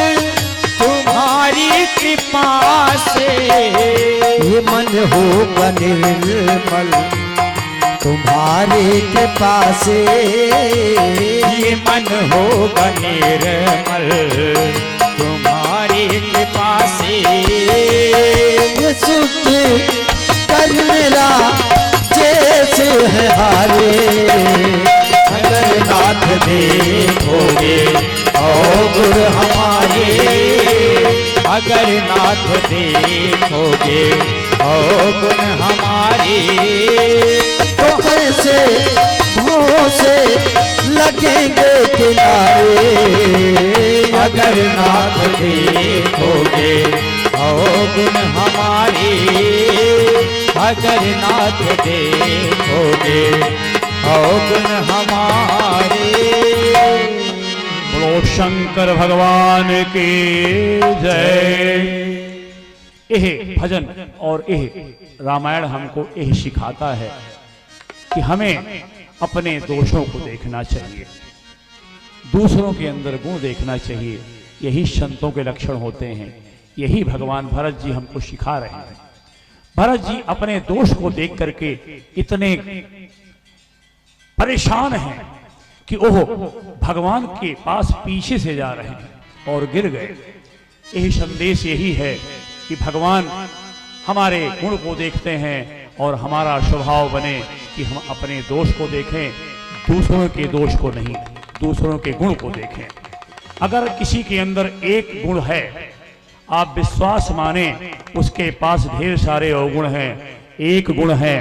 तुम्हारी कृपा से। ये मन होगा निर्मल तुम्हारी कृपा से। ये मन होगा निर्मल तुम्हारी कृपा से। ये सुख कर मेरा जैसे है हारे। अगर नाथ देखोगे अवगुण हमारे, अगर नाथ देखोगे अवगुण हमारे, तो ऐसे भों से लगेंगे किनारे। अगर नाथ देखोगे अवगुण हमारे, अगर नाथ देखोगे अवगुण हमारे। बोलो शंकर भगवान की जय। यह भजन और यह रामायण हमको यह सिखाता है कि हमें अपने दोषों को देखना चाहिए, दूसरों के अंदर गुण देखना चाहिए। यही संतों के लक्षण होते हैं। यही भगवान भरत जी हमको सिखा रहे हैं। भरत जी अपने दोष को देख करके इतने परेशान हैं कि ओह भगवान के पास पीछे से जा रहे हैं और गिर गए। यही संदेश यही है कि भगवान हमारे गुण को देखते हैं और हमारा स्वभाव बने कि हम अपने दोष को देखें, दूसरों के दोष को नहीं, दूसरों के गुण को देखें। अगर किसी के अंदर एक गुण है, आप विश्वास माने उसके पास ढेर सारे अवगुण हैं, एक गुण है।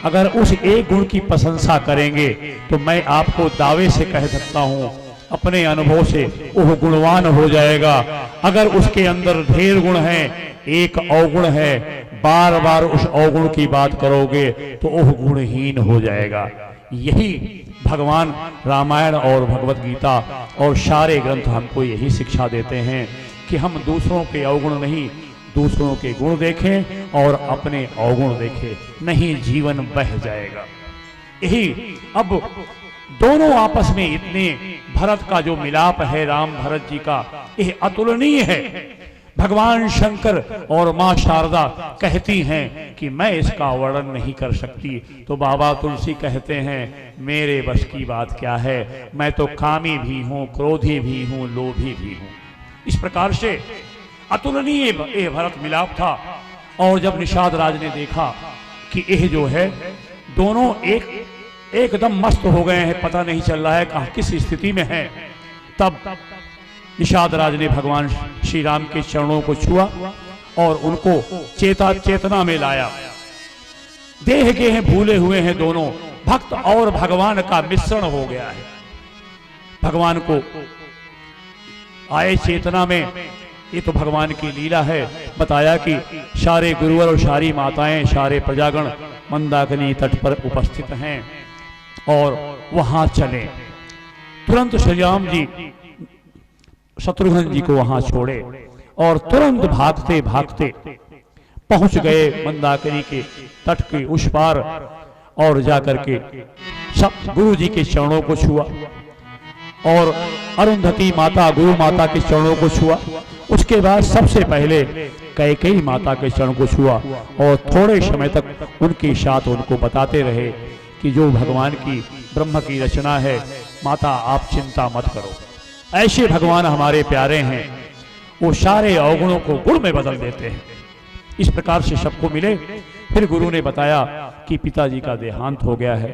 अगर उस एक गुण की प्रशंसा करेंगे तो मैं आपको दावे से कह सकता हूं, अपने अनुभव से वह गुणवान हो जाएगा। अगर उसके अंदर ढेर गुण हैं, एक अवगुण है, बार बार उस अवगुण की बात करोगे तो वह गुणहीन हो जाएगा। यही भगवान रामायण और भगवत गीता और सारे ग्रंथ हमको यही शिक्षा देते हैं कि हम दूसरों के अवगुण नहीं, दूसरों के गुण देखें और अपने अवगुण देखें, नहीं जीवन बह जाएगा। यही अब दोनों आपस में इतने भरत का जो मिलाप है राम भरत जी का, यह अतुलनीय है। भगवान शंकर और मां शारदा कहती हैं कि मैं इसका वर्णन नहीं कर सकती, तो बाबा तुलसी कहते हैं मेरे बस की बात क्या है, मैं तो कामी भी हूं, क्रोधी भी हूं, लोभी भी हूं। इस प्रकार से अतुलनीय यह भरत मिलाप था। और जब निषाद राज ने देखा कि यह जो है दोनों एकदम मस्त हो गए हैं, पता नहीं चल रहा है कहां किस स्थिति में है, तब निषाद राज ने भगवान श्री राम के चरणों को छुआ और उनको चेतना में लाया। देह के हैं भूले हुए हैं दोनों, भक्त और भगवान का मिश्रण हो गया है। भगवान को आए चेतना में, ये तो भगवान की लीला है। बताया कि सारे गुरुवर और सारी माताएं, सारे प्रजागण मंदाकिनी तट पर उपस्थित हैं और वहां चले। तुरंत श्री राम जी शत्रुघ्न जी को वहां छोड़े और तुरंत भागते भागते पहुंच गए मंदाकिनी के तट के उस पार और जाकर के सब गुरु जी के चरणों को छुआ और अरुंधति माता गुरु माता के चरणों को छुआ। उसके बाद सबसे पहले कैकेयी माता के चरण को छुआ और थोड़े समय तक उनके साथ उनको बताते रहे कि जो भगवान की ब्रह्म की रचना है, माता आप चिंता मत करो। ऐसे भगवान हमारे प्यारे हैं, वो सारे अवगुणों को गुण में बदल देते हैं। इस प्रकार से सबको मिले। फिर गुरु ने बताया कि पिताजी का देहांत हो गया है।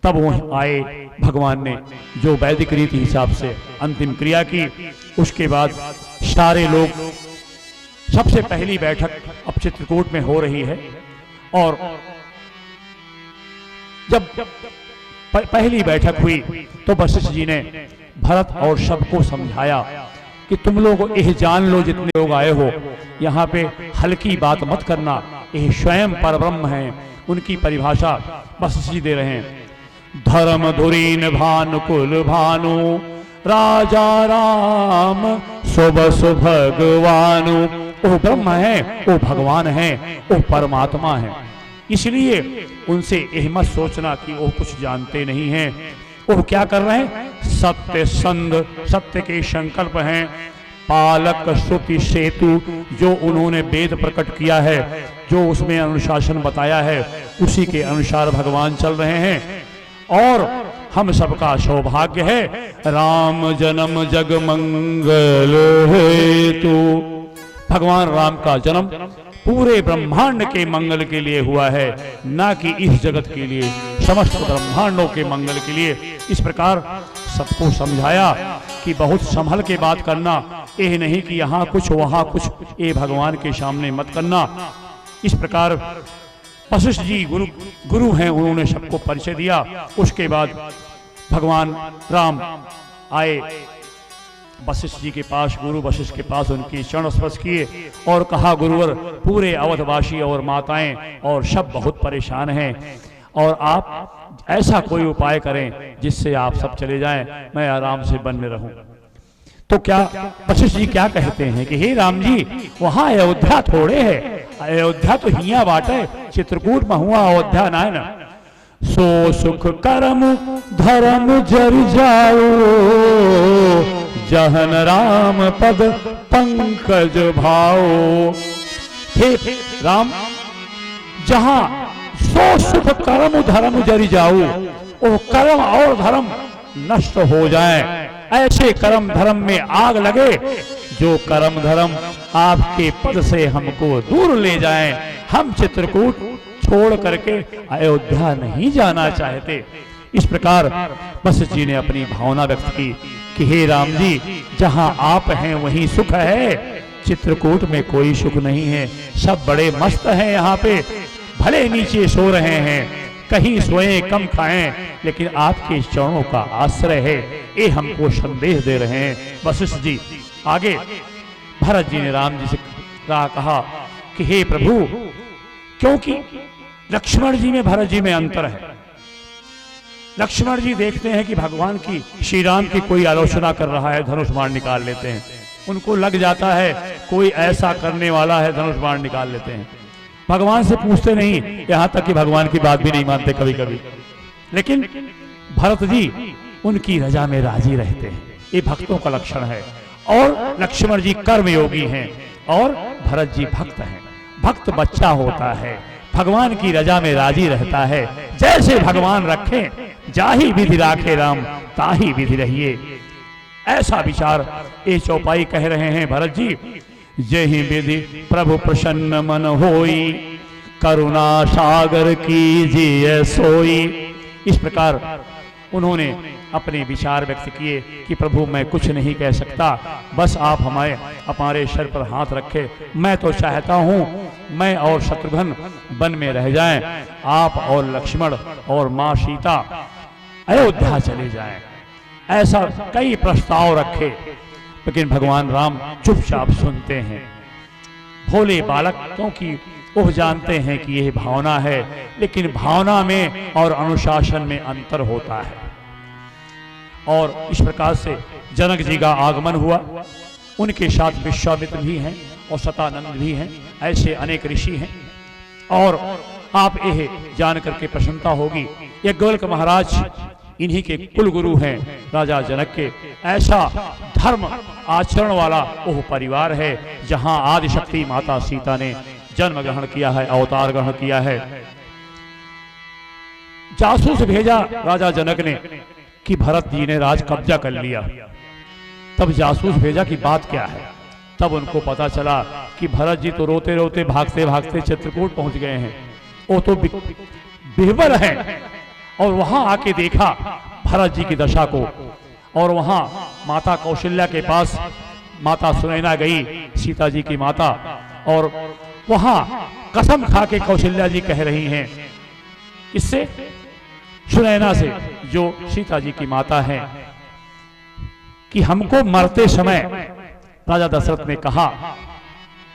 तब वो आए, भगवान ने जो वैदिक रीति हिसाब से अंतिम क्रिया की। उसके बाद सारे लोग, सबसे पहली बैठक अब चित्रकूट में हो रही है और जब पहली बैठक हुई तो वशिष्ठ जी ने भरत और सबको समझाया कि तुम लोग यह जान लो, जितने लोग आए हो यहाँ पे हल्की बात मत करना, यह स्वयं परब्रह्म है। उनकी परिभाषा वशिष्ठ जी दे रहे हैं। धर्म धुरीन भानुकुल भानु राजा राम सुबस भगवानु। वो ब्रह्म है, वो भगवान है, वो परमात्मा है। इसलिए उनसे यह मत सोचना कि वो कुछ जानते नहीं हैं। वो क्या कर रहे हैं? सत्य संध, सत्य के संकल्प हैं। पालक श्रुति सेतु, जो उन्होंने वेद प्रकट किया है, जो उसमें अनुशासन बताया है, उसी के अनुसार भगवान चल रहे हैं। और हम सबका सौभाग्य है, राम जन्म जग मंगल हेतु। भगवान राम का जन्म पूरे ब्रह्मांड के मंगल के लिए हुआ है, ना कि इस जगत के लिए, समस्त ब्रह्मांडों के मंगल के लिए। इस प्रकार सबको समझाया कि बहुत संभल के बात करना, ये नहीं कि यहाँ कुछ वहाँ कुछ, ये भगवान के सामने मत करना। इस प्रकार वशिष्ठ जी गुरु हैं, उन्होंने सबको परिचय दिया। उसके बाद भगवान राम आए वशिष्ठ जी के पास, गुरु वशिष्ठ के पास उनकी चरण स्पर्श किए और कहा, गुरुवर पूरे अवधवासी और माताएं और सब बहुत परेशान हैं, और आप ऐसा कोई उपाय करें जिससे आप सब चले जाएं, मैं आराम से वन में रहूं। तो क्या वशिष्ठ जी क्या कहते हैं कि हे राम जी, वहां अयोध्या थोड़े है, अयोध्या तो हिया बाट है, चित्रकूट महुआ अयोध्या ना है ना। सो सुख कर्म धर्म जर जाओ, जहन राम पद पंकज भाओ। हे राम, जहां सो सुख कर्म धर्म जर जाओ, वो कर्म और धर्म नष्ट हो जाए, ऐसे कर्म धर्म में आग लगे जो कर्म धर्म आपके पद से हमको दूर ले जाएं। हम चित्रकूट छोड़ करके अयोध्या नहीं जाना चाहते। इस प्रकार वशिष्ठ जी ने अपनी भावना व्यक्त की कि हे राम जी, जहां आप हैं वहीं सुख है, चित्रकूट में कोई सुख नहीं है। सब बड़े मस्त हैं यहाँ पे, भले नीचे सो रहे हैं, कहीं सोए कम खाएं, लेकिन आपके चरणों का आश्रय है, ये हमको संदेश दे रहे हैं वशिष्ठ जी। आगे भरत जी ने राम जी से कहा कि हे प्रभु, क्योंकि लक्ष्मण जी में भरत जी में अंतर है। लक्ष्मण जी देखते हैं कि भगवान की, श्री राम की कोई आलोचना कर रहा है, धनुष बाण निकाल लेते हैं, उनको लग जाता है कोई ऐसा करने वाला है, धनुष बाण निकाल लेते हैं। भगवान से पूछते नहीं, यहाँ तक कि भगवान की बात भी नहीं मानते कभी कभी। लेकिन भरत जी उनकी रजा में राजी रहते हैं, ये भक्तों का लक्षण है। और लक्ष्मण जी कर्मयोगी हैं और भरत जी भक्त हैं। भक्त बच्चा होता है, भगवान की रजा में राजी रहता है। जैसे भगवान रखें, जाही विधि राखे राम, ताही विधि रहिए। ऐसा विचार ये चौपाई कह रहे हैं भरत जी। जेहि विधि प्रभु प्रसन्न मन होई, करुणा सागर कीजिए सोई। इस प्रकार उन्होंने अपने विचार व्यक्त किए कि प्रभु मैं कुछ नहीं कह सकता, बस आप हमारे सर पर हाथ रखे। मैं तो चाहता हूँ मैं और शत्रुघ्न वन में रह जाएं, आप और लक्ष्मण और माँ सीता अयोध्या चले जाएं। ऐसा कई प्रस्ताव रखे, लेकिन भगवान राम चुपचाप सुनते हैं। भोले बालक, क्योंकि वो जानते हैं कि यह भावना है, लेकिन भावना में और अनुशासन में अंतर होता है। और इस प्रकार से जनक जी का आगमन हुआ। उनके साथ विश्वामित्र भी हैं और शतानंद भी हैं, ऐसे अनेक ऋषि हैं। और आप यह जान करके प्रसन्नता होगी, यज्ञवल्क्य महाराज इन्हीं के कुल गुरु हैं राजा जनक के। ऐसा धर्म आचरण वाला वह परिवार है जहां आदिशक्ति माता सीता ने जन्म ग्रहण किया है, अवतार ग्रहण किया है। जासूस भेजा राजा जनक ने कि भरत जी ने राज कब्जा कर लिया। तब जासूस भेजा कि बात क्या है। तब उनको पता चला कि भरत जी तो रोते रोते भागते भागते चित्रकूट पहुंच गए हैं, वो तो बिहबर हैं। और वहां आके देखा भरत जी की दशा को, और वहां माता कौशल्या के पास माता सुनैना गई, सीता जी की माता, और वहां कसम खा के कौशल्या जी कह रही हैं इससे, सुनैना से जो सीता जी की माता है, कि हमको मरते समय राजा दशरथ ने कहा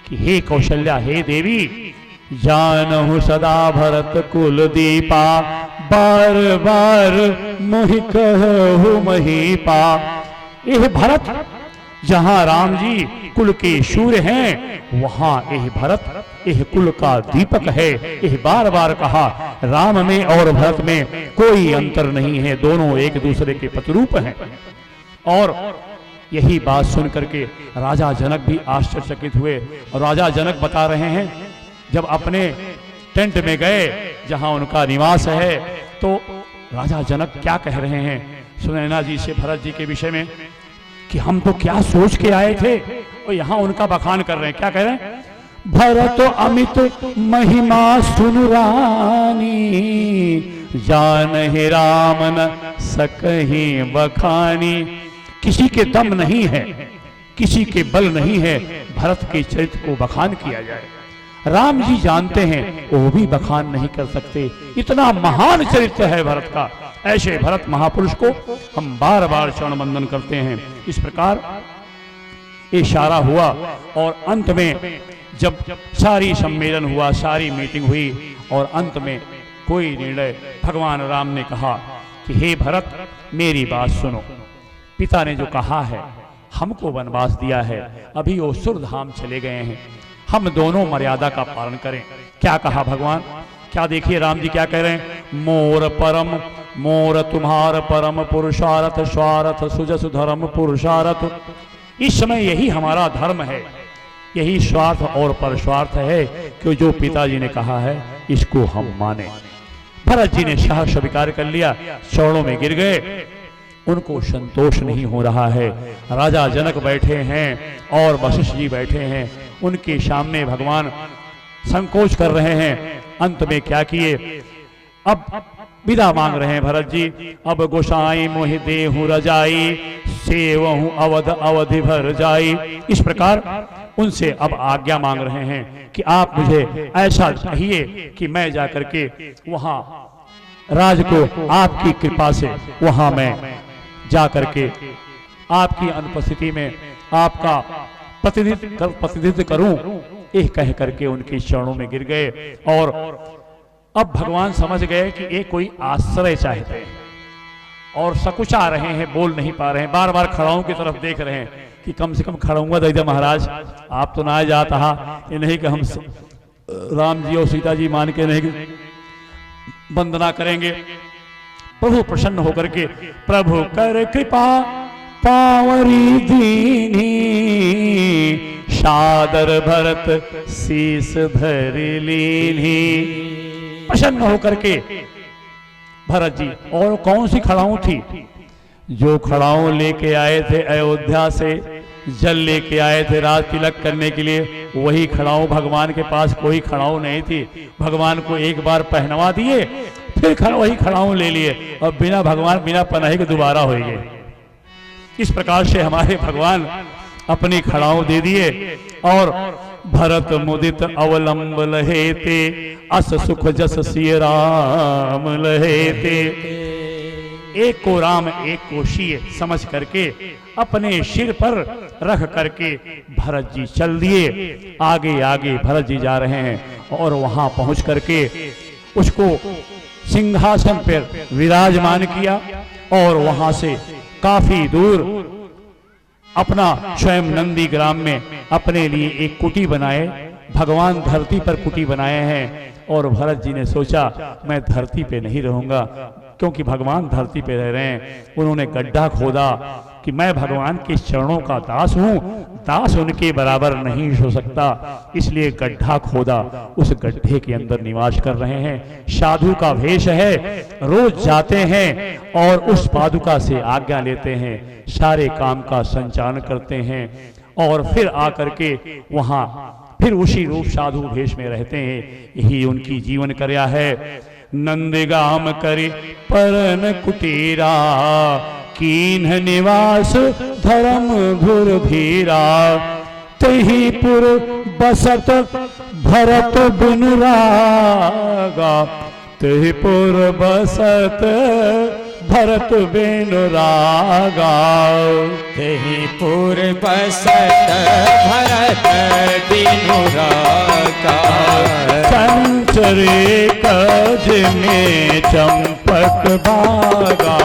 कि हे कौशल्या, हे देवी, जानहु सदा भरत कुल दीपा, बार बार मोहि कहु महीपा। यह भरत, जहां राम जी कुल के शूर हैं, वहां यह भरत यह कुल का दीपक है। यह बार बार कहा, राम में और भरत में कोई अंतर नहीं है, दोनों एक दूसरे के प्रतिरूप हैं। और यही बात सुन करके राजा जनक भी आश्चर्यचकित हुए। और राजा जनक बता रहे हैं, जब अपने टेंट में गए जहां उनका निवास है, तो राजा जनक क्या कह रहे हैं सुनैना जी से भरत जी के विषय में, कि हम तो क्या सोच के आए थे, और यहाँ उनका बखान कर रहे हैं। क्या कह रहे हैं, भरत अमित महिमा सुन रानी, जानहि राम न सकहि बखानी। किसी के दम नहीं है, किसी के बल नहीं है भरत के चरित्र को बखान किया जाए। राम जी जानते हैं वो भी बखान नहीं कर सकते, इतना महान चरित्र है भरत का। ऐसे भरत महापुरुष को हम बार बार चरण वंदन करते हैं। इस प्रकार इशारा हुआ और अंत में जब सारी सम्मेलन हुआ, सारी मीटिंग हुई और अंत में कोई निर्णय, भगवान राम ने कहा कि हे भरत मेरी बात सुनो, पिता ने जो कहा है, हमको वनवास दिया है, अभी वो सुरधाम चले गए हैं, हम दोनों मर्यादा का पालन करें। क्या कहा भगवान, क्या देखिए राम जी क्या कह रहे हैं, मोर परम मोर तुम्हार परम पुरुषार्थ स्वार्थ सुजस धर्म पुरुषार्थ। इस समय यही हमारा धर्म है, यही स्वार्थ और परस्वार्थ है कि जो पिताजी ने कहा है इसको हम माने। भरत जी ने शाह स्वीकार कर लिया, चरणों में गिर गए। उनको संतोष नहीं हो रहा है। राजा जनक बैठे हैं और वशिष्ठ जी बैठे हैं, उनके सामने भगवान संकोच कर रहे हैं। अंत में क्या किए, अब विदा मांग रहे हैं भरत जी, अब गोसाई मोहि देहु रजाई, सेवहु अवध अवधि भर जाई। इस प्रकार उनसे अब आज्ञा मांग रहे हैं कि आप मुझे ऐसा कहिए कि मैं जाकर के वहां राज को आपकी कृपा से वहां मैं जाकर के आपकी अनुपस्थिति में आपका प्रतिनिधित्व करूं। यह कह करके उनके चरणों में गिर गए और अब भगवान समझ गए कि ये कोई आश्रय चाहते हैं और सकुचा रहे हैं, बोल नहीं पा रहे हैं, बार बार खड़ाओं की तरफ देख रहे हैं कि कम से कम खड़ाऊंगा दैदा महाराज, आप तो ना जाता ये नहीं कि हम राम जी और सीता जी मान के नहीं वंदना करेंगे। प्रभु प्रसन्न होकर के, प्रभु कर कृपा पावरी दीनी, सादर भरत शीस धर लीनी। प्रसन्न होकर के भरत जी, और कौन सी खड़ाऊं थी, जो खड़ाऊं लेके आए थे अयोध्या से, जल लेके आए थे राज तिलक करने के लिए, वही खड़ाऊं भगवान के पास कोई खड़ाऊं नहीं थी। भगवान को एक बार पहनवा दिए, फिर वही खड़ाऊं ले लिए और बिना भगवान बिना पनाहे के दोबारा हो गए। इस प्रकार से हमारे भगवान अपनी खड़ाऊं दे दिए और भरत मुदित अवलंब लहेते, अस सुख जस सिय राम लहेते। एक को राम एक को सिय समझ करके अपने सिर पर रख करके भरत जी चल दिए। आगे आगे भरत जी जा रहे हैं और वहां पहुंच करके उसको सिंहासन पर विराजमान किया और वहां से काफी दूर अपना स्वयं नंदी ग्राम में अपने लिए एक कुटी बनाए। भगवान धरती पर कुटी बनाए हैं और भरत जी ने सोचा मैं धरती पे नहीं रहूंगा, क्योंकि भगवान धरती पे रह रहे हैं। उन्होंने गड्ढा खोदा कि मैं भगवान के चरणों का दास हूं, दास उनके बराबर नहीं हो सकता, इसलिए गड्ढा खोदा, उस गड्ढे के अंदर निवास कर रहे हैं। साधु का वेश है, रोज जाते हैं और उस पादुका से आज्ञा लेते हैं, सारे काम का संचालन करते हैं और फिर आकर के वहां फिर उसी रूप साधु भेष में रहते हैं। यही उनकी जीवन क्रिया है। नंदगाम करे परन कुटीरा, कीन्ह निवास धर्म धुर धीरा, तही पुर बसत भरत बिन रागा, तही पुर बसत भरत बिन रागा, तेहि पुर बसत भरत बिनु रागा, संचरे कज में चंपक बागा,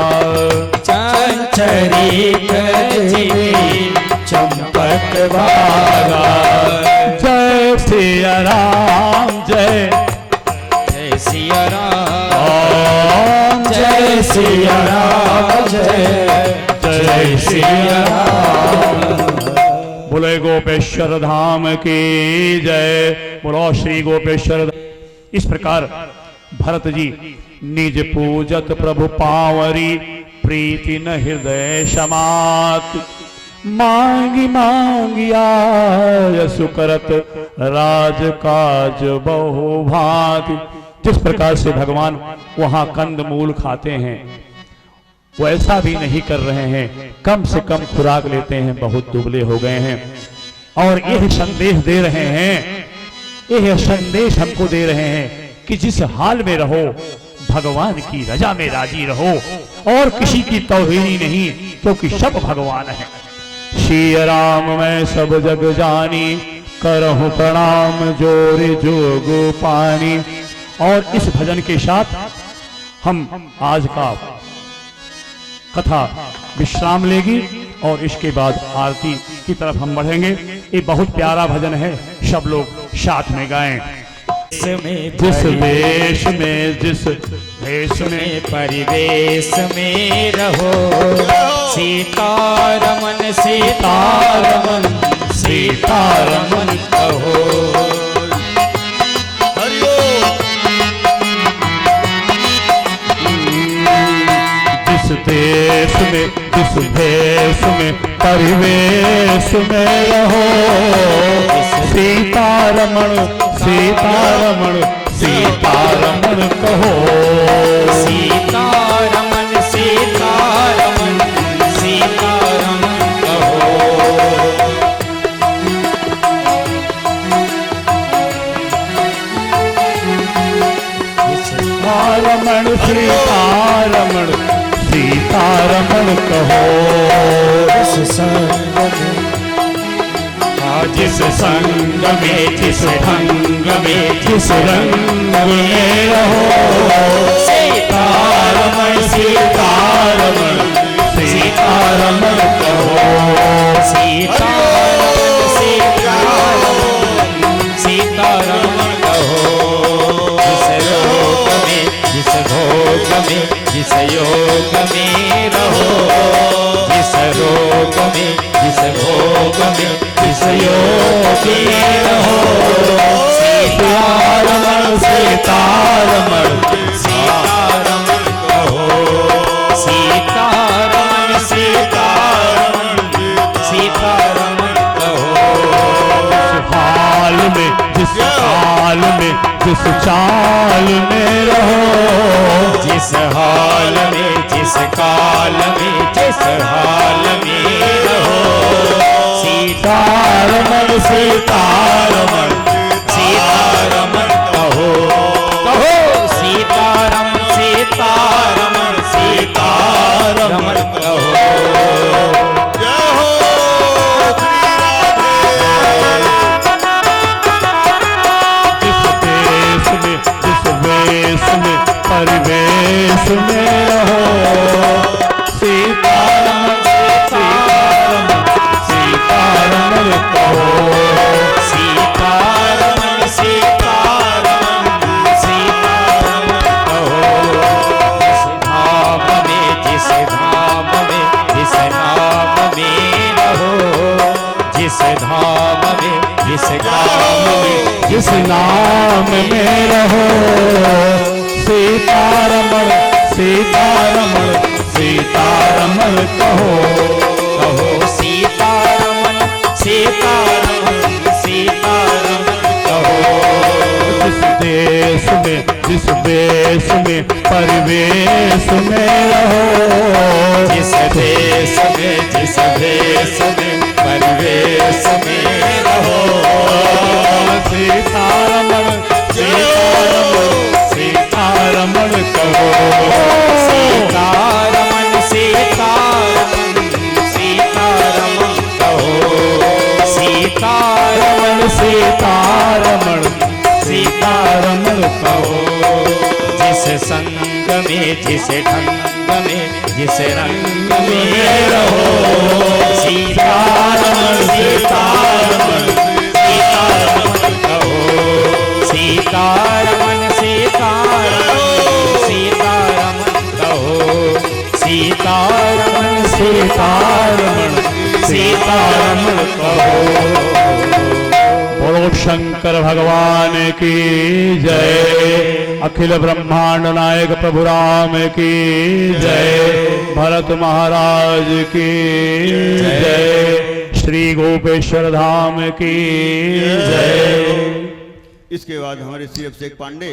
चंचरी कज में चंपक बागा, जय सिया राम जय जय सिया राम, जय सिया राम, जय सिया राम। बोले गोपेश्वर धाम की जय, बोलो श्री गोपेश्वर। इस प्रकार भरत जी निज पूजत प्रभु पावरी, प्रीति न हृदय समात, मांगी मांगी आय सुकरत राज काज बहु भांति। जिस प्रकार से भगवान वहां कंद मूल खाते हैं वो ऐसा भी नहीं कर रहे हैं, कम से कम खुराक लेते हैं, बहुत दुबले हो गए हैं। और यह संदेश दे रहे हैं, यह संदेश हमको दे रहे हैं कि जिस हाल में रहो भगवान की रजा में राजी रहो और किसी की तौहीनी नहीं, क्योंकि सब भगवान है। श्री राम मैं सब जग जानी, करहु प्रणाम जोरे जोग पानी। और इस भजन के साथ हम आज का कथा विश्राम लेगी और इसके बाद आरती की तरफ हम बढ़ेंगे। ये बहुत प्यारा भजन है, सब लोग साथ में गाएं। जिस वेश में जिस वेश में परिवेश में रहो, सीतारमन सीतारमन सीतारमन कहो। जिस देश में जिस भेष में परिवेश में रहो, सीतारमण सीतारमण सीतारमण कहो। सीतारमन सीतारमन सीतारमन कहो। रमण सीतारमण सीतारमण कहो। जिस संग में जिस ढंग में जिस रंग में रहो, सीतारमण सीतारमण सीतारमण कहो। सीतारमन सीतारमन सीतारमण कहो। जिस रोग में जिस भोग में जिस योग में रहो, जिस रोग में जिस भोग में जिस योग में रहो। सीतारमण सीतारमण सीतारमण कहो। सीतारमण सीतारमण सीतारमण कहो। हाल में जिस हाल में जिस चाल में रहो, जिस हाल में जिस काल में जिस हाल में रहो। सीतारमण सीतारमण सीतारमण कहो। कहो सीतारमण सीतारमण सीतारमण कहो। परिवेश में रहो, सीतारमण सीतारमण सीतारमण कहो। सीतारमण सीतारमण सीतारमण कहो। जिस धाम में जिस नाम में रहो, जिस धाम में जिस काम में जिस नाम में रहो, सीतारमण सीतारमण सीतारमण कहो। कहो सीतारमण सीतारमण सीतारमण कहो। जिस देश में जिस वेश में परिवेश में रहो, जिस देश में जिस भेष में परिवेश में रहो। सीतारमण सीतारमण सीतारमण कहो। सीतारमण सीतारमण सीतारमण कहो। सीतारमण सीतारमण सीतारमण कहो। जिस संग में जिस ढंग में जिस रंग में रहो। सीतारमण सीतारमण सीतारमण कहो। सीतारमण सीतारमण सीतारमण कहो। सीतारमण सीतारमण सीतारमण कहो। बोलो शंकर भगवान की जय। अखिल ब्रह्मांड नायक प्रभु राम की जय। भरत महाराज की जय। श्री गोपेश्वर धाम की जय। इसके बाद हमारे श्री अभिषेक पांडे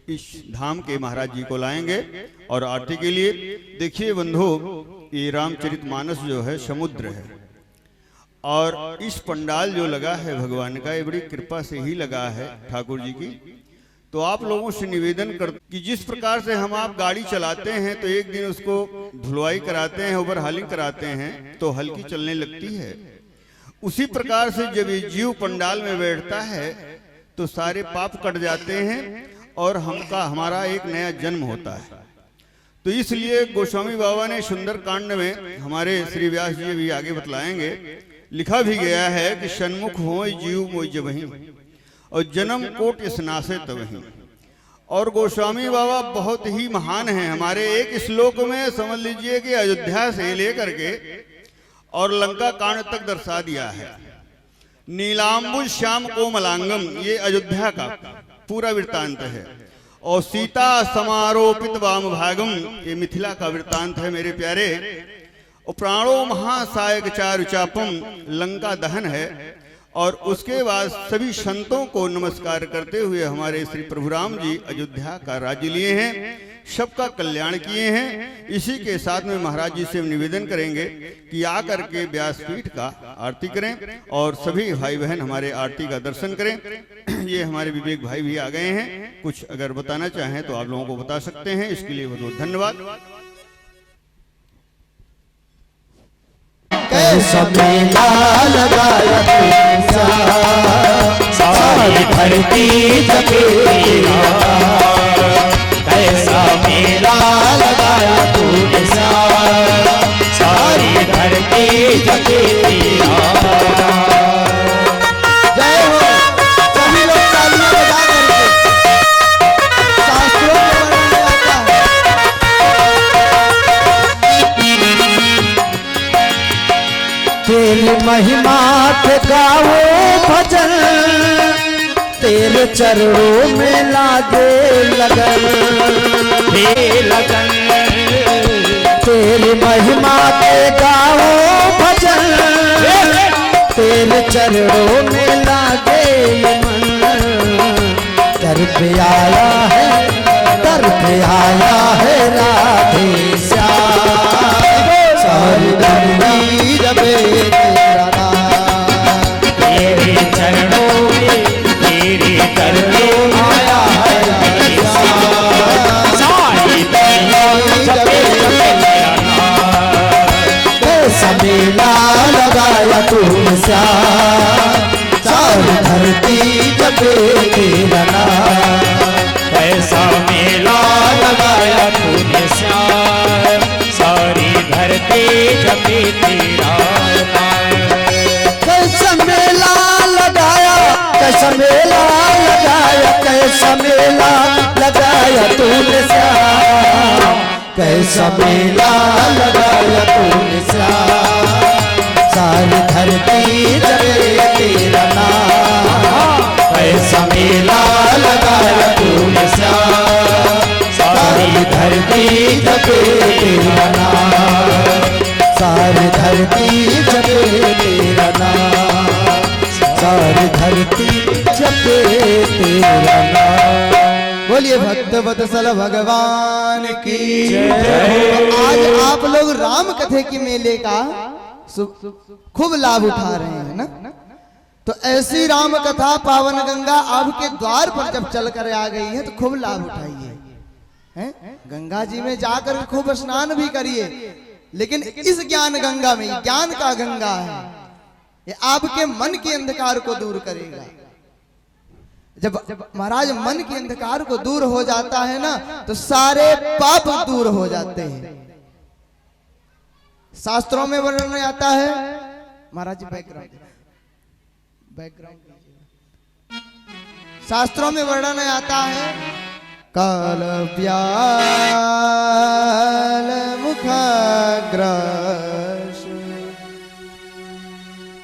इस धाम के महाराज जी को लाएंगे और आरती के लिए। देखिए बंधु, ये रामचरितमानस जो है समुद्र है और इस पंडाल जो लगा है भगवान का, ये बड़ी कृपा से ही लगा है ठाकुर जी की। तो आप लोगों से निवेदन कर कि जिस प्रकार से हम आप गाड़ी चलाते हैं तो एक दिन उसको धुलवाई कराते हैं, ओवरहालिंग कराते हैं तो हल्की चलने लगती है, उसी प्रकार से जब ये जीव पंडाल में बैठता है तो सारे पाप कट जाते हैं और हमारा एक नया जन्म होता है। तो इसलिए गोस्वामी बाबा ने सुंदर कांड में, हमारे श्री व्यास जी भी आगे बतलाएंगे, लिखा भी गया है कि सन्मुख हो जीव मोय जबहि और जन्म कोट स्नासे तबहि। और गोस्वामी बाबा बहुत ही महान हैं। हमारे एक श्लोक में समझ लीजिए कि अयोध्या से लेकर के और लंका कांड तक दर्शा दिया है। नीलांबुज श्याम कोमलांगम, ये अयोध्या का पूरा वृत्तांत है। और सीता समारोपित वाम भागम, ये मिथिला का वृत्तांत है मेरे प्यारे। और प्राणो महासायक चारु चापम, लंका दहन है। और उसके बाद सभी संतों को नमस्कार करते हुए हमारे श्री प्रभु राम जी अयोध्या का राज्य लिए हैं, सबका कल्याण किए हैं। इसी के साथ में महाराज जी से हम निवेदन करेंगे कि आकर के व्यासपीठ का आरती करें और सभी भाई बहन हमारे आरती का दर्शन करें। ये हमारे विवेक भाई भी आ गए हैं, कुछ अगर बताना चाहें तो आप लोगों को बता सकते हैं। इसके लिए बहुत बहुत धन्यवाद। कैसा मेला लगाया सारी धरती जगे, कैसा मेला लगाया तूने सारी धरती जगे। जय हो। सभी लोग तालियां बजा करके शास्त्रों के वर्णन में आता है। तेरी महिमा के गाओ भजन, तेरे चरणों में लागे लगन, लगन तेरी महिमा के गाओ भजन, तेरे चरणों में लागे मन। दर पे आया है, दर पे आया है राधे श्याम, सारी धरती जबे तेरा नाम। तेरे चरणों में, तेरे चरणों में आया है श्याम, सारी धरती जगे तेरा नाम। कैसा मेला लगाया तूने श्याम, सारी धरती जबे तेरा नाम। कैसा मेला लगाया तूने श्याम, सारी धरती जपे तेरा नाम। कैसा मेला लगाया, कैसा मेला लगाया, कैसा मेला लगाया तूने श्याम, कैसा मेला लगाया तूने श्याम, सारी धरती जपे तेरा नाम। कैसा मेला लगाया तूने श्याम, सारी धरती जपे तेरा नाम, सारी धरती जपे तेरा नाम, सारी धरती जपे तेरा नाम। बोलिए भक्त वत्सल भगवान की जय। आज आप लोग राम कथे की मेले का खूब लाभ उठा रहे हैं ना। तो ऐसी राम कथा पावन गंगा आपके द्वार पर जब चल कर आ गई है तो खूब लाभ उठाइए, हैं? गंगा जी में जाकर खूब स्नान भी करिए, लेकिन इस ज्ञान गंगा में, ज्ञान का गंगा है, ये आपके मन के अंधकार को दूर करेगा। जब महाराज मन के अंधकार को दूर हो जाता है ना तो सारे पाप दूर हो जाते हैं। शास्त्रों में वर्णन आता है, महाराज जी बैकग्राउंड शास्त्रों में वर्णन आता है, काल व्याल मुखाग्रास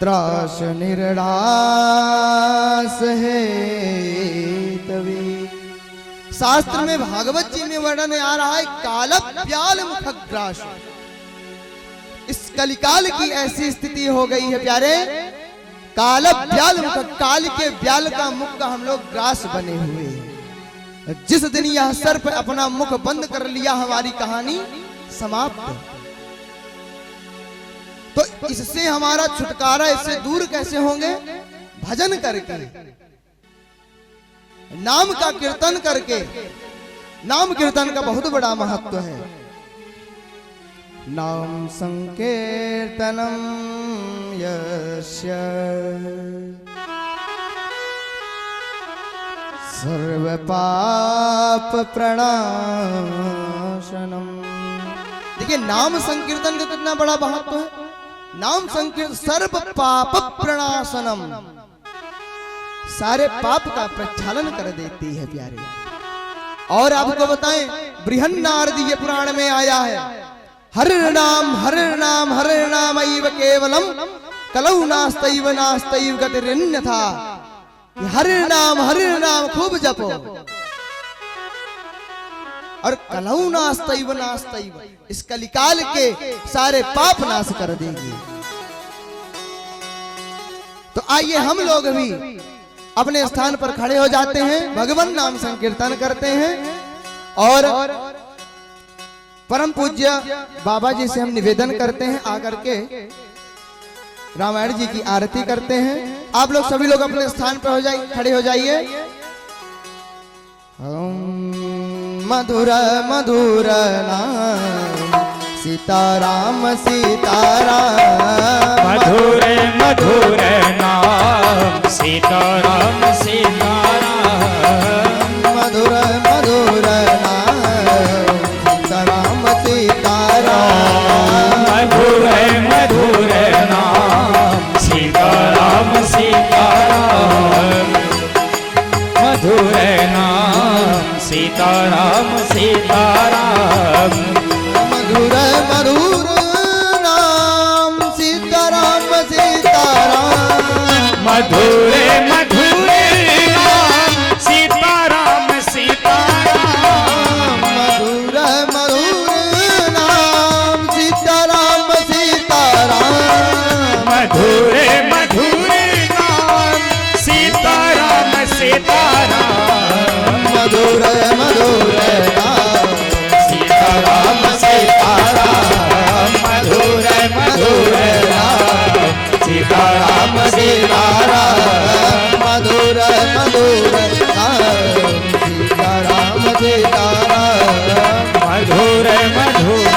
त्रास निर्णास है तभी। शास्त्र में भागवत जी में वर्णन आ रहा है काल व्याल मुखग्रास। इस कलिकाल की ऐसी स्थिति हो गई है प्यारे, काल ब्याल मुख, काल के ब्याल का मुख का हम लोग ग्रास बने हुए हैं। जिस दिन यह सर्प अपना मुख बंद कर लिया हमारी कहानी समाप्त। तो इससे हमारा छुटकारा, इससे दूर कैसे होंगे? भजन करके, नाम का कीर्तन करके। नाम कीर्तन का बहुत बड़ा महत्व है। नाम संकीर्तनम यस्य सर्व पाप प्रणाशनम। देखिए नाम संकीर्तन का कितना बड़ा महत्व है। नाम संकीर्तन सर्व पाप प्रणाशनम, सारे पाप का प्रक्षालन कर देती है प्यारे। और आपको बताएं, बृहन्नारदीय पुराण में आया है, हरे नाम हरे नाम ऐव केवलम कलौ नास्तैव नास्तैव गतिरन्यथा। हरे नाम खूब जपो और कलौ नास्तैव नास्तैव, इस कलिकाल के सारे पाप नाश कर देगी। तो आइए हम लोग भी अपने स्थान पर खड़े हो जाते हैं, भगवान नाम संकीर्तन करते हैं और परम पूज्य बाबा जी से हम निवेदन करते हैं आकर के रामायण जी की आरती करते हैं। आप लोग सभी लोग अपने स्थान पर हो जाइए, खड़े हो जाइए। मधुर मधुर नाम सीताराम सीताराम, मधुर मधुर नाम सीताराम सीताराम, मधुर मधुर नाम सीताराम सीताराम, मधुर मधुर नाम सीताराम सीताराम, मधुर नाम सीताराम सीताराम, मधुर मधुर नाम सीताराम सीताराम, मधुर मधुर नाम सीताराम सीताराम, मधुर मधुर नाम सीताराम सीताराम, मधुर मधुर नाम सीताराम सीताराम, मधुर मधुर नाम सीताराम सीताराम, मधुर मधुर नाम सीताराम सीताराम, मधुर मधुर नाम सीताराम सीताराम। मधुर मधुर।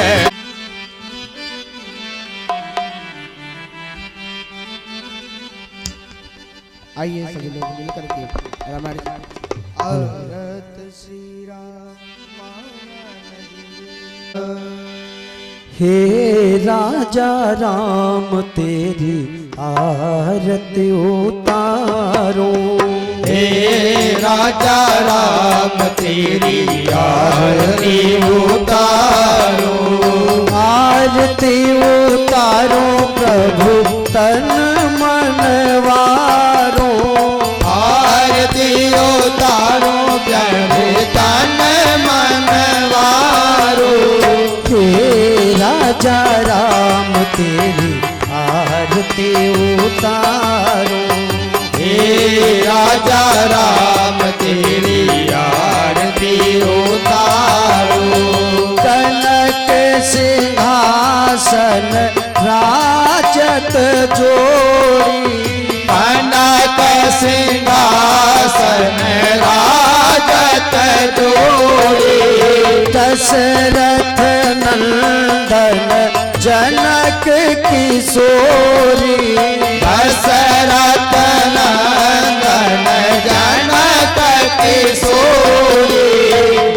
आइए सभी लोग मिलकर के रामायण औरत श्री राम। हे राजा राम तेरी आरती उतारो, हे राजा राम तेरी आरती उतारो, आरती उतारो प्रभु तन मन वारो, आरती उतारो प्रभु तन मन वारो। हे राजा राम तेरी आरती उतारो, हे राजा राम तेरी आरती उतारो, कनक सिंहासन राजत जोड़ी, कनक सिंहासन राजत जोड़ी, दशरथ नंदन जनक किशोरी, दशरथ नंदन जनक किशोरी,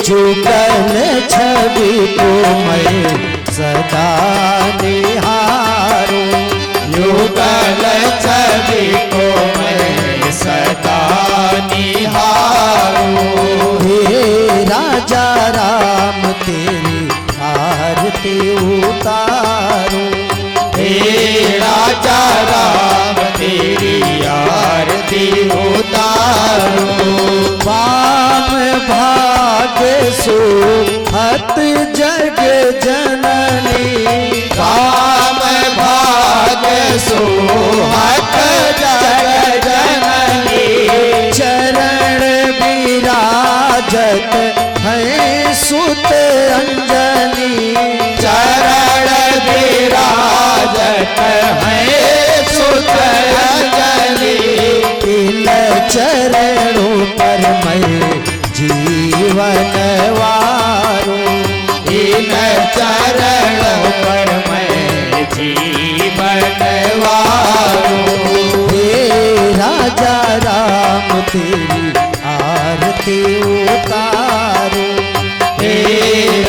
जुगल छवि को मैं सदा निहारूं, युगल छवि को मैं सदा निहारूं, हे राजा राम तेरी आरती उतारूं, हे राजा राम तेरी आरती उतारो, वाम भाग सुहत जग जननी, राम सोहत जग जननी चरण विराजत है सुत अंजनी चरण विराजत है सुत अंजनी इन चरणों पर मैं जीवन वारूं इन चरणों पर मैं जीवन वारूं हे राजा राम तेरी आरती उतारूं हे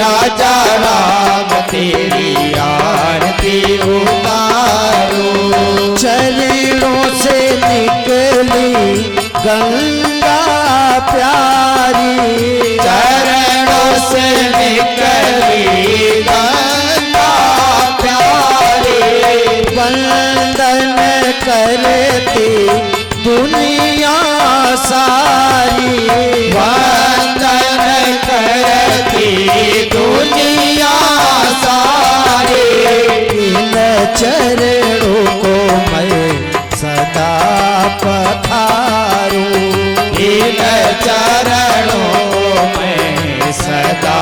राजा राम तेरी आरती उतारो चरणों से निकली गंगा प्यारी चरणों से निकली गंगा प्यारी वंदन करती दुनिया सारी वंदन करती दुनिया सारी इन चरणों को मैं सदा पधारूं इन चरणों में सदा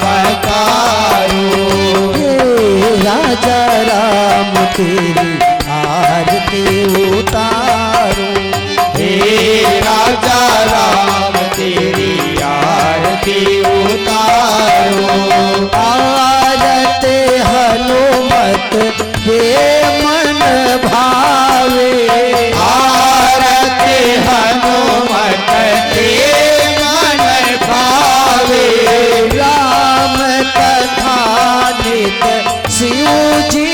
पधारूं हे राजा राम तेरी आरती उतारूं हे राजा राम तेरी आरती उतारो आरते हनुमत के मन भावे आरती हनुमत के मन भावे राम कथा नित शिव जी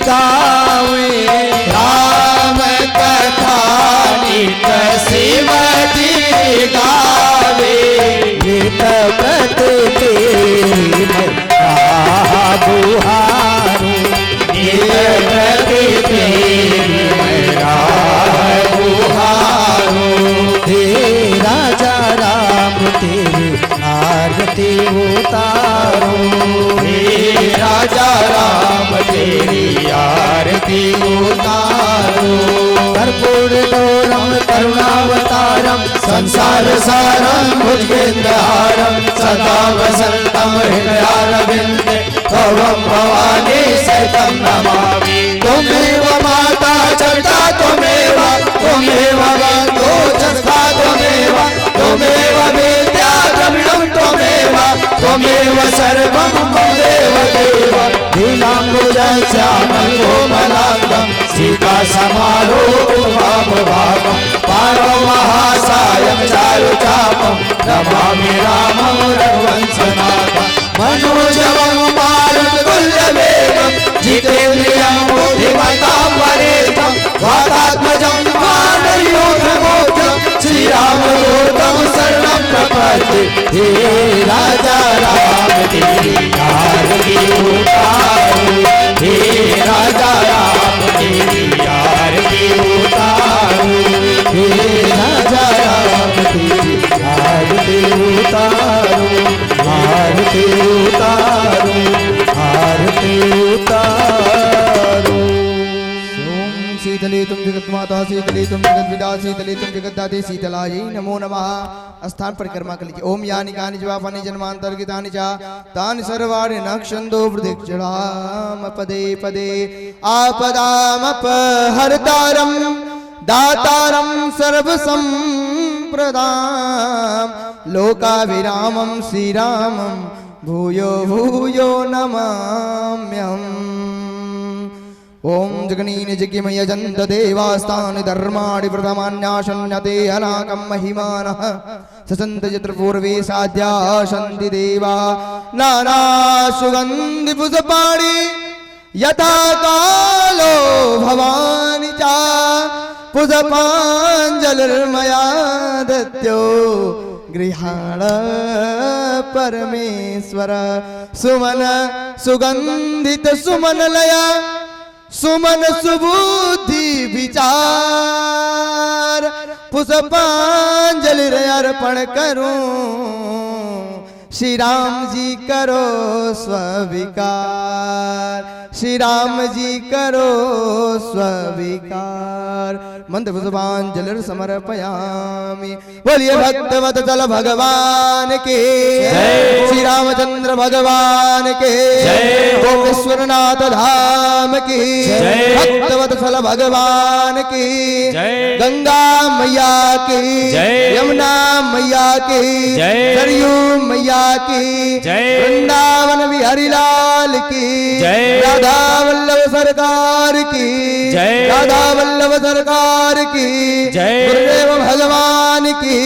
गावे राम कथा नित शिव जी गावे नित व्रत तेरी मैं बुहारूं नित प्रति तेरी मेरा बुहारो हे राजा राम तेरी आरती उतारूं हे राजा राम तेरी आरती उतारो कर्पूर गौरम करुणावतारम संसार सारं भुजगेन्द्रहारं सदा वसन्तं हृदयारविन्दे भवं भवानी सहितं नमामि त्वमेव माता चरिता त्वमेव बन्धो जस्ता त्वमेव विद्या द्रविणं त्वमेव सर्वं मम देव नीलाम्बुजश्यामं कोमलाङ्गं सीतासमारोहं पारो महासायं चारुचापं नमामि रामं रघुवंशनाथं मनोजवं मारुततुल्यवेगं जितेन्द्रियं बुद्धिमतां वरेतं वातात्मजं वानरयूथमोक्षं श्रीरामदूतं शरणं प्रपद्ये हे राजा राम तेरी आरती उतारो हे राजा राम तेरी आरती उतारो हे राजा राम तेरी आरती उतारूं आरती उतारूं आरती उतारूं ओम शीतले तुम जगत माता शीतले तुम जगत विदा शीतले तुम जगत दाते शीतलायै नमो नमः स्थान परिक्रमा कर लीजिए ओम यानि कानि जवापानि जन्मांतर्गतानि च तानि सर्वाणि नक्षन्तो प्रदक्षिणाम पदे पदे आपदामपहर्तारं दातारं सर्वसंप्रदां लोकाभिरामं श्रीरामं भूयो भूयो नमाम्यहम् ओम जगनीन जगिमय जंत देवास्तानि धर्माणि प्रथमान्याशन्यते अनाकं महिमानः ससन्त यत्र पूर्वे साध्याशन्ति देवा नाना सुगन्धि पुष्पाणि यथा कालो भवानि च पुष्पाञ्जलिर्मया दत्यो गृहाण परमेश्वर सुमन सुगन्धित सुमन लया सुमन सुबुद्धि विचार पुष्पांजलि अर्पण करूं श्री राम जी करो स्वीकार श्री राम जी करो स्वीकार। मंत्र पुष्पांजलि समर्पयामि। बोलिए भक्तवत्सल भगवान के, श्री रामचंद्र भगवान के, गोपेश्वरनाथ धाम की, भक्तवत्सल भगवान की, गंगा मैया की, यमुना मैया की, सरयू मैया की, वृंदावन बिहारी लाल की, राधा वल्लभ सरकार की, राधा वल्लभ सरकार की, गुरुदेव भगवान की,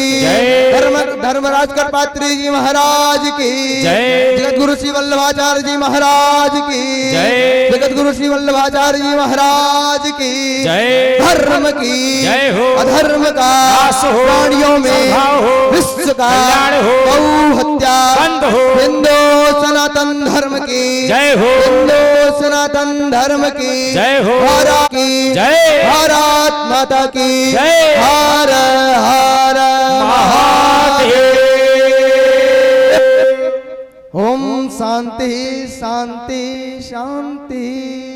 धर्मराज करपात्री जी महाराज की, जगत गुरु श्री वल्लभाचार्य जी महाराज की, जगत गुरु श्री वल्लभाचार्य जी महाराज की, धर्म की अधर्म का प्राणियों में विश्व का गौ हत्या हिंदू सनातन धर्म की जय हो, हिंदू सनातन धर्म की जय हो, भारत की जय, भारत माता की जय, हर हर महादेव। ओम शांति शांति शांति।